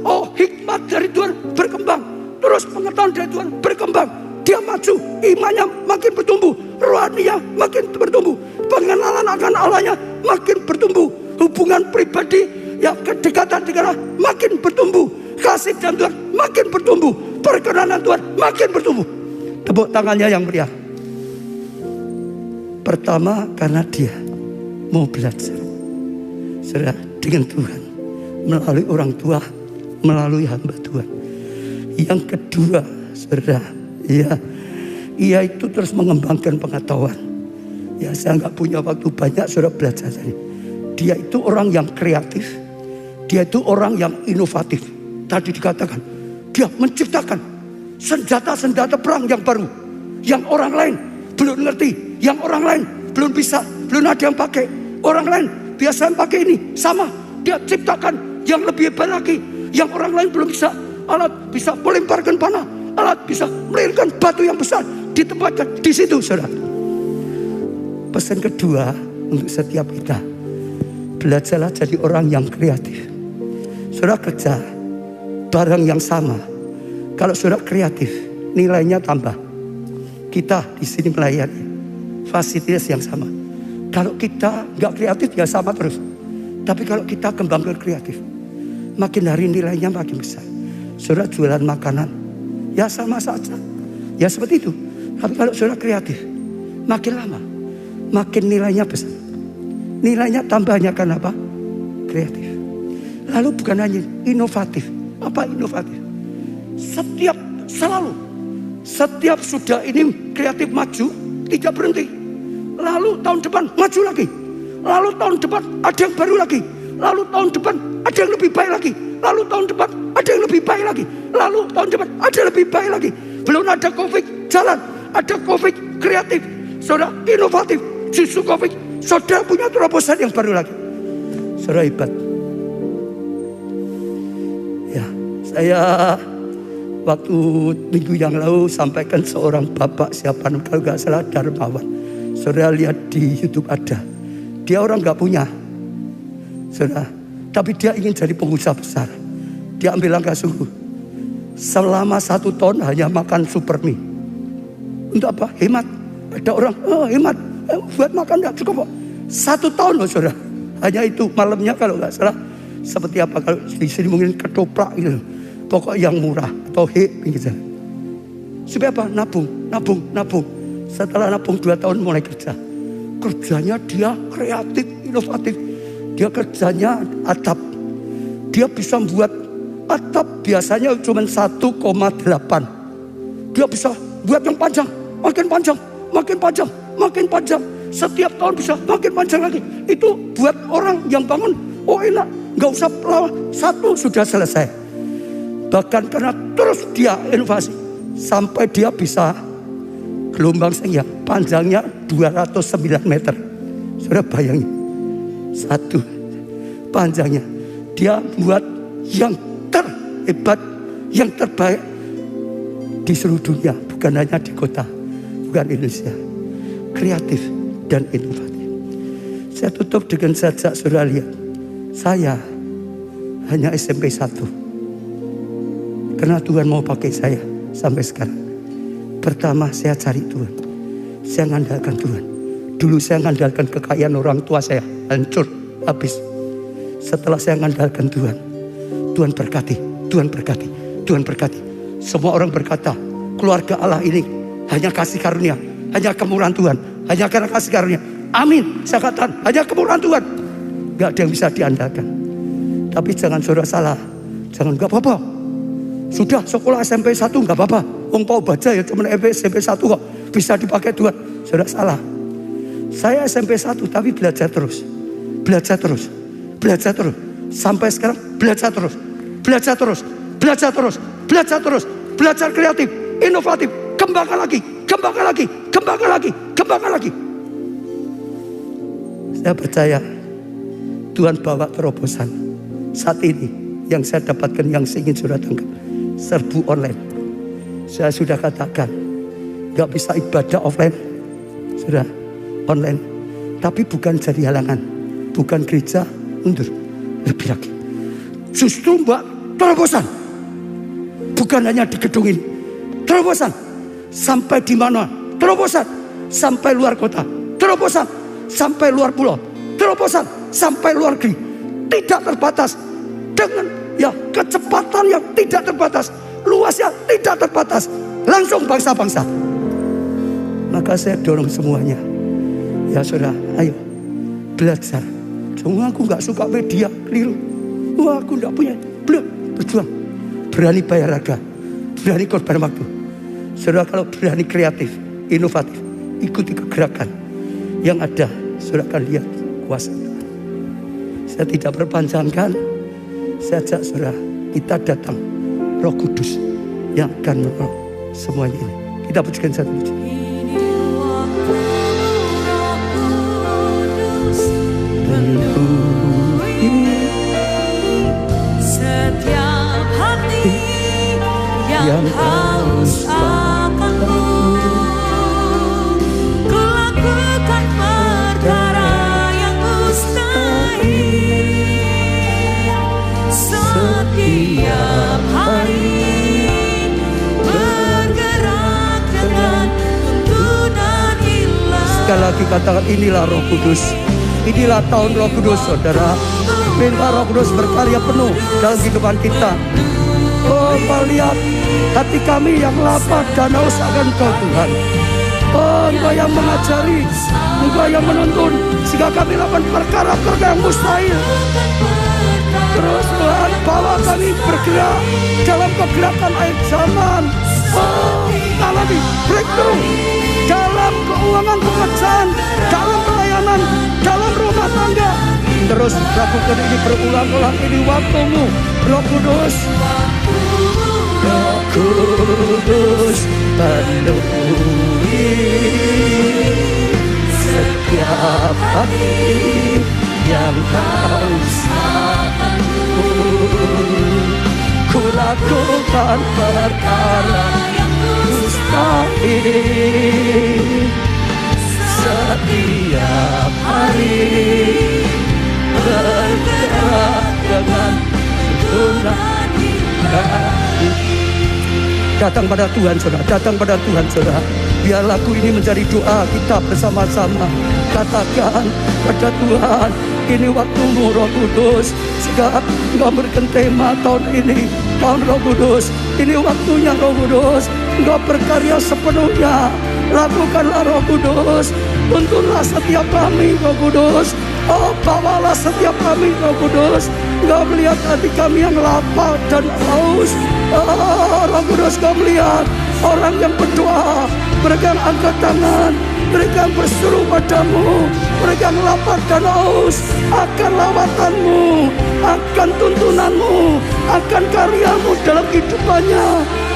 Oh, hikmat dari Tuhan berkembang, terus pengetahuan dari Tuhan berkembang. Dia maju, imannya makin bertumbuh, rohaninya makin bertumbuh, pengenalan akan Allahnya makin bertumbuh, hubungan pribadi yang kedekatan dengan Allah makin bertumbuh, kasih dan Tuhan makin bertumbuh, perkenanan Tuhan makin bertumbuh. Tepuk tangannya yang meriah. Pertama, karena dia mau belajar, saudara, dengan Tuhan melalui orang tua, melalui hamba Tuhan. Yang kedua, saudara, ya, ia itu terus mengembangkan pengetahuan. Ya, saya nggak punya waktu banyak saudara belajar tadi. Dia itu orang yang kreatif, dia itu orang yang inovatif. Tadi dikatakan dia menciptakan senjata-senjata perang yang baru, yang orang lain belum ngerti, yang orang lain belum bisa, belum ada yang pakai. Orang lain biasa pakai ini, sama dia ciptakan yang lebih hebat lagi, yang orang lain belum bisa. Alat bisa melemparkan panah, alat bisa melahirkan batu yang besar, ditempatkan di situ, saudara. Pesan kedua untuk setiap kita, belajarlah jadi orang yang kreatif. Saudara kerja barang yang sama, kalau saudara kreatif, nilainya tambah. Kita di sini melayani fasilitas yang sama. Kalau kita nggak kreatif ya sama terus. Tapi kalau kita kembangkan kreatif, makin hari nilainya makin besar. Saudara jualan makanan, ya sama saja, ya seperti itu. Tapi kalau saudara kreatif, makin lama, makin nilainya besar. Nilainya tambahnya karena apa? Kreatif. Lalu bukan hanya inovatif. Apa inovatif? Setiap sudah ini kreatif maju, tidak berhenti. Lalu tahun depan maju lagi. Lalu tahun depan ada yang baru lagi. Lalu tahun depan ada yang lebih baik lagi. Lalu tahun depan ada yang lebih baik lagi. Lalu tahun depan ada yang lebih baik lagi. Belum ada COVID jalan, ada COVID kreatif, saudara inovatif. Justru COVID, saudara punya terobosan yang baru lagi. Saudara hebat. Ya, saya waktu minggu yang lalu sampaikan seorang bapak, siapa kalau nggak salah Darmawan. Saudara lihat di YouTube ada. Dia orang nggak punya, saudara, tapi dia ingin jadi pengusaha besar. Dia ambil langkah sungguh. Selama 1 tahun hanya makan super mie. Untuk apa? Hemat. Ada orang, hemat, buat makan nggak cukup kok. 1 tahun loh saudara. Hanya itu, malamnya kalau nggak salah seperti apa, kalau di sini mungkin ketoprak gitu. Pokok yang murah atau gitu. Supaya apa? Nabung. Setelah nabung 2 tahun mulai kerja. Kerjanya dia kreatif, inovatif. Dia kerjanya atap. Dia bisa membuat atap biasanya cuma 1,8. Dia bisa buat yang panjang, makin panjang. setiap tahun bisa makin panjang lagi. Itu buat orang yang bangun, oh enak, nggak usah lama, satu sudah selesai. Bahkan karena terus dia inovasi sampai dia bisa gelombang yang panjangnya 209 meter. Saudara bayangin, satu panjangnya dia buat yang terhebat, yang terbaik di seluruh dunia, bukan hanya di kota, bukan Indonesia. Kreatif dan inovatif. Saya tutup dengan sajak, saudara lihat, saya hanya SMP 1 karena Tuhan mau pakai saya sampai sekarang. Pertama saya cari Tuhan, saya mengandalkan Tuhan. Dulu saya mengandalkan kekayaan orang tua saya, hancur, habis. Setelah saya mengandalkan Tuhan, Tuhan berkati, Tuhan berkati, Tuhan berkati. Semua orang berkata, keluarga Allah ini hanya kasih karunia, hanya kemurahan Tuhan, hanya karena kasih karunia. Amin, saya katakan hanya kemurahan Tuhan. Gak ada yang bisa diandalkan. Tapi jangan saudara salah, jangan, gak apa-apa. Sudah sekolah SMP 1 gak apa-apa. Wong tahu baca ya cuma SMP 1 kok, bisa dipakai Tuhan. Saudara salah. Saya SMP 1 tapi belajar terus. Belajar terus. Belajar terus. Sampai sekarang belajar terus. Belajar terus. Belajar terus. Belajar terus. Belajar kreatif, inovatif. Kembangkan lagi. Kembangkan lagi. Kembangkan lagi. Kembangkan lagi. Saya percaya Tuhan bawa terobosan. Saat ini yang saya dapatkan, yang saya ingin saudara tangkap, serbu online. Saya sudah katakan gak bisa ibadah offline, sudah online. Tapi bukan jadi halangan, bukan gereja mundur, lebih lagi. Justru mbak, terobosan. Bukan hanya di gedung ini, terobosan. Sampai di mana? Terobosan. Sampai luar kota, terobosan. Sampai luar pulau, terobosan. Sampai luar negeri, tidak terbatas. Dengan ya kecepatan yang tidak terbatas, luasnya tidak terbatas, langsung bangsa-bangsa. Maka saya dorong semuanya, ya saudara, ayo belajar. Cuma aku gak suka media, keliru. Wah, aku gak punya, belum berjuang. Berani bayar harga, berani korban waktu. Saudara kalau berani kreatif, inovatif, ikuti kegerakan yang ada, saudara akan lihat kuasa Tuhan. Saya tidak berpanjangkan, saya ajak saudara, kita datang Roh Kudus yang akan menolong semuanya ini. Kita pujikan satu puji. Setiap hati yang haus akanmu, kulakukan perkara yang mustahil. Setiap hari bergerak dengan tuntunan ilahi. Sekali lagi katakan, inilah Roh Kudus. Inilah tahun Roh Kudus, saudara. Minta Roh Kudus berkarya penuh dalam kehidupan kita. Oh, lihat hati kami yang lapar dan haus akan Engkau, Tuhan. Oh, Engkau yang mengajari, Engkau yang menuntun, sehingga kami lakukan perkara-perkara yang mustahil. Terus Tuhan bawa kami bergerak dalam pergerakan akhir zaman. Oh, alami breakthrough dalam keuangan pekerjaan, dalam pelayanan, dalam rumah tangga. Terus lakukan ini berulang-ulang, ini waktumu, Roh Kudus. Roh Kudus penuhi setiap hati yang haus akanmu. Ku lakukan perkara yang mustahil. Setiap hari bergerak dengan tuntunan ilahi. Datang pada Tuhan, saudara. Datang pada Tuhan, saudara. Biar lagu ini menjadi doa kita bersama-sama. Katakan pada Tuhan, ini waktumu Roh Kudus. Jika Engkau berikan tema tahun ini, tahun Roh Kudus. Ini waktunya Roh Kudus. Engkau berkarya sepenuhnya. Lakukanlah Roh Kudus. Tuntunlah setiap kami, Roh Kudus. Oh, bawalah setiap kami, Roh Kudus. Engkau melihat hati kami yang lapar dan haus. Oh, Roh Kudus, Engkau melihat orang yang berdoa Mereka yang angkat tangan, mereka yang berseru padamu, mereka yang lapar dan haus akan lawatanmu, akan tuntunanmu, akan karyamu dalam kehidupannya.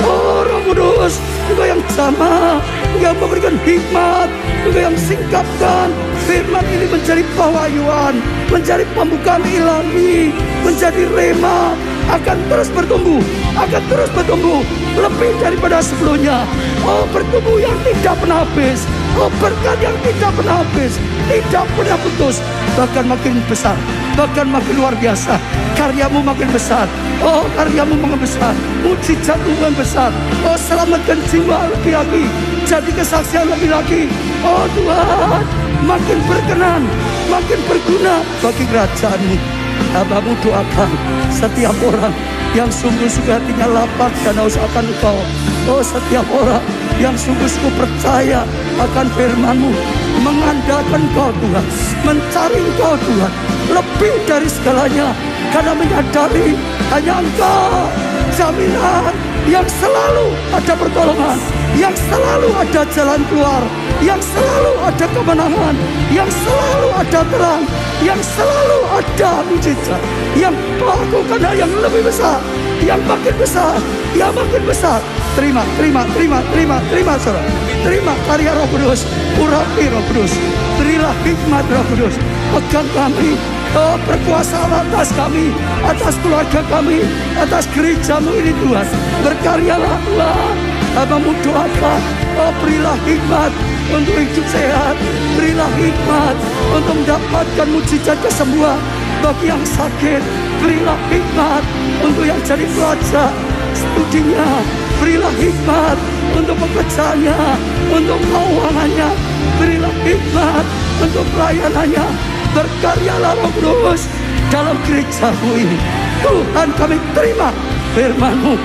Oh Roh Kudus, Engkau yang jamah, yang memberikan hikmat, Engkau yang singkapkan firman ini menjadi pewahyuan, menjadi pembukaan ilahi, menjadi rema, akan terus bertumbuh, akan terus bertumbuh lebih daripada sebelumnya. Oh bertumbuh yang tidak pernah habis, oh berkat yang tidak pernah habis, tidak pernah putus, bahkan makin besar, bahkan makin luar biasa. Karyamu makin besar, oh karyamu makin besar, mujizat Tuhan besar. Oh selamatkan jiwa lebih lagi, jadi kesaksian lebih lagi. Oh Tuhan, makin berkenan, makin berguna bagi kerajaan-Mu. Hambamu doakan setiap orang yang sungguh-sungguh hatinya lapar dan haus akan Engkau. Oh setiap orang yang sungguh-sungguh percaya akan firman-Mu, mengandalkan Engkau Tuhan, mencari Engkau Tuhan lebih dari segalanya, karena menyadari hanya Engkau jaminan yang selalu ada pertolongan, yang selalu ada jalan keluar, yang selalu ada kemenangan, yang selalu ada terang, yang selalu ada mujizat, yang melakukan hal yang lebih besar, yang makin besar, yang makin besar. Terima saudara. Terima karya Roh Kudus, urapi Roh Kudus, berilah hikmat Roh Kudus, pegang kami, oh berkuasa atas kami, atas keluarga kami, atas gereja-Mu ini Tuhan. Berkaryalah Tuhan. Hambamu doakan, oh berilah hikmat untuk hidup sehat, berilah hikmat untuk mendapatkan mujizat kesembuhan bagi yang sakit, berilah hikmat untuk yang jadi pelajar studinya, berilah hikmat untuk pekerjaannya, untuk keuangannya, berilah hikmat untuk pelayanannya. Berkaryalah Roh Kudus dalam gereja-Mu ini. Tuhan, kami terima firman-Mu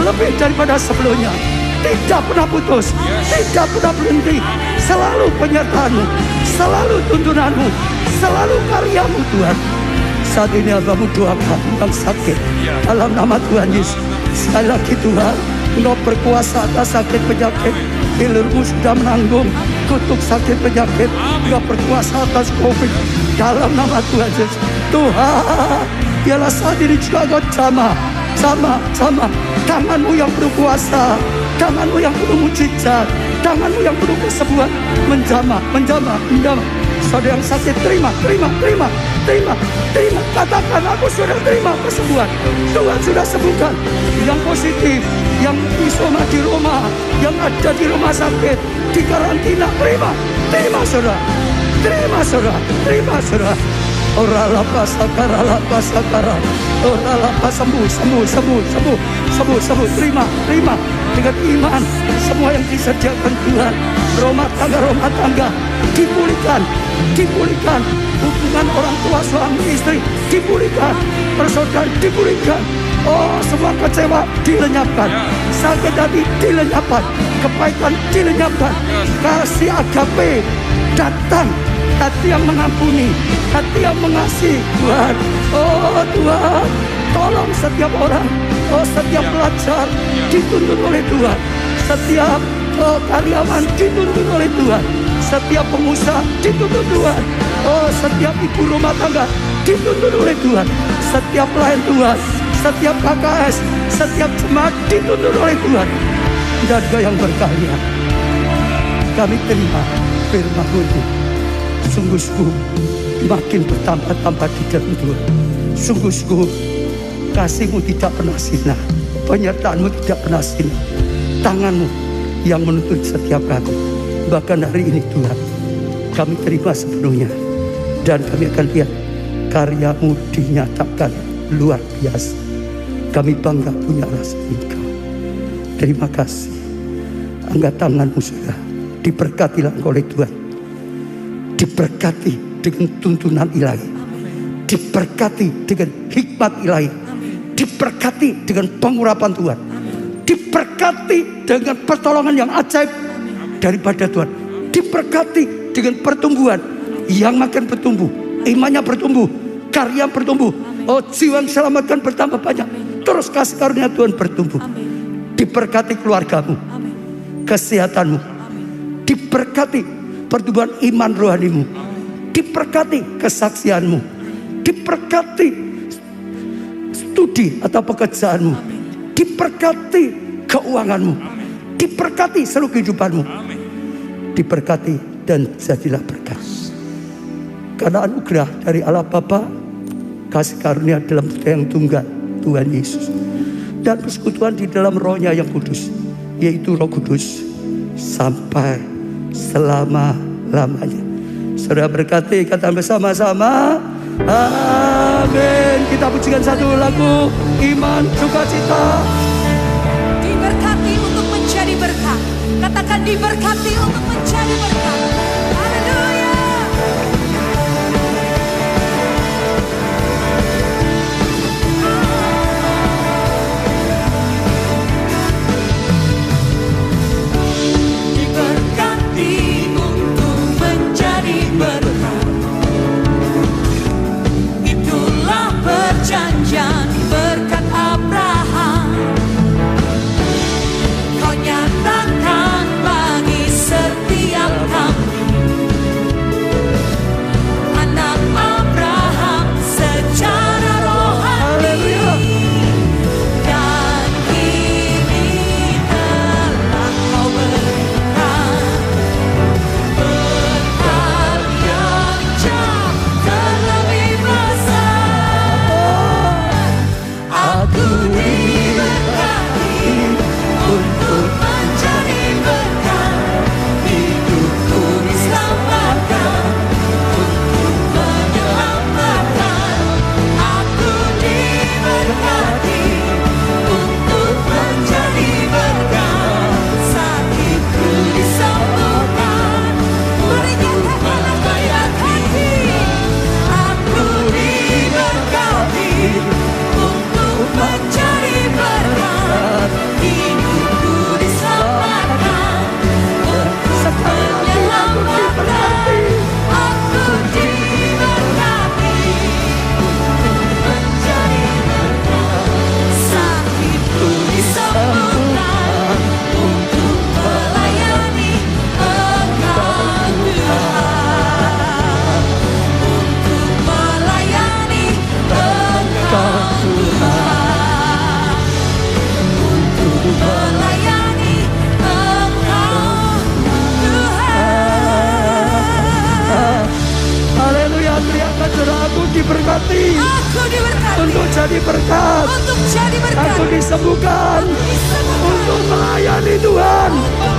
lebih daripada sebelumnya, tidak pernah putus, tidak pernah berhenti, selalu penyertaan-Mu, selalu tuntunan-Mu, selalu karya-Mu Tuhan. Saat ini Hambamu doakan yang sakit dalam nama Tuhan Yesus. Sekali lagi Tuhan, Engkau berkuasa atas sakit penyakit, Hilir-Mu sudah menanggung kutuk sakit penyakit. Engkau berkuasa atas COVID dalam nama Tuhan Yesus. Tuhan, biarlah saat ini juga Engkau jamah tangan-Mu yang berkuasa, tangan-Mu yang penuh mujizat, tangan-Mu yang penuh kesembuhan, menjamah. Saudara yang sakit, terima. Katakan, aku sudah terima kesembuhan. Tuhan sudah sembuhkan. Yang positif, yang isoma di rumah, yang ada di rumah sakit, di karantina, terima saudara. Ora lapa sakara, ora lapa sembuh. Terima dengan iman semua yang disediakan Tuhan. Rumah tangga dipulihkan. Hubungan orang tua suami istri dipulihkan, persaudaraan dipulihkan. Oh semua kecewa dilenyapkan, sakit hati dilenyapkan, kebaikan dilenyapkan. Kasih agape datang, hati yang mengampuni, hati yang mengasihi Tuhan. Oh Tuhan, tolong setiap orang, oh setiap pelajar dituntun oleh Tuhan, setiap karyawan dituntun oleh Tuhan, setiap pengusaha dituntun Tuhan, oh setiap ibu rumah tangga dituntun oleh Tuhan, setiap pelayan Tuhan, setiap KKS, setiap jemaat dituntun oleh Tuhan. Dan Engkau yang berkarya, kami terima firman-Mu itu. Sungguh-sungguh makin bertambah-tambah di dalam Tuhan. Sungguh-sungguh kasih-Mu tidak pernah sirna, penyertaan-Mu tidak pernah sirna, tangan-Mu yang menuntun setiap kami. Bahkan hari ini Tuhan, kami terima sepenuhnya, dan kami akan lihat karya-Mu dinyatakan luar biasa. Kami bangga punya rasa Engkau. Terima kasih. Angkat tangan-Mu sudah, diberkatilah Engkau oleh Tuhan, diberkati dengan tuntunan ilahi, diberkati dengan hikmat ilahi, diberkati dengan pengurapan Tuhan, diberkati dengan pertolongan yang ajaib daripada Tuhan, diberkati dengan pertumbuhan yang makin bertumbuh, imannya bertumbuh, karya bertumbuh, oh jiwa yang selamatkan bertambah banyak. Terus kasih karunia Tuhan bertumbuh. Diberkati keluarga-Mu, kesehatan-Mu, Diberkati pertumbuhan iman rohanimu. Diberkati kesaksianmu. Diberkati studi atau pekerjaanmu. Diberkati keuanganmu. Diberkati seluruh kehidupanmu. Diberkati dan jadilah berkat. Karena anugerah dari Allah Bapa, kasih karunia dalam yang tunggal Tuhan Yesus, dan persekutuan di dalam rohnya yang kudus, yaitu Roh Kudus, sampai selama-lamanya. Saudara berkati, kata bersama-sama, amin. Kita pujikan satu lagu iman sukacita. Diberkati untuk menjadi berkat. Katakan diberkati untuk menjadi berkat. Haleluya. Diberkati untuk menjadi berkat. Itulah perjanjian berkat Abraham. Kau nyatakan bagi setiap kami, anak Abraham secara rohani. Dan kini telah kau berkat, berkat yang jauh terlebih besar. Aku diberkati untuk menjadi berkat. Hidupku diselamatkan untuk menyelamatkan. Aku diberkati untuk menjadi berkat. Sakitku disembuhkan. Mari nyatakanlah bayar hati. Aku diberkati untuk menjadi berkat. Hidupku diselamatkan untuk menyelamatkan. Aku diberkati untuk menjadi berkat. Sakitku disembuhkan untuk melayani Engkau Tuhan. Untuk melayani Engkau Tuhan. Untuk melayani Engkau Tuhan. Haleluya, teriakan saudara, aku diberkati Aku diberkati untuk jadi berkat. untuk jadi berkat. Aku disembuhkan Disembuhkan untuk melayani Tuhan. untuk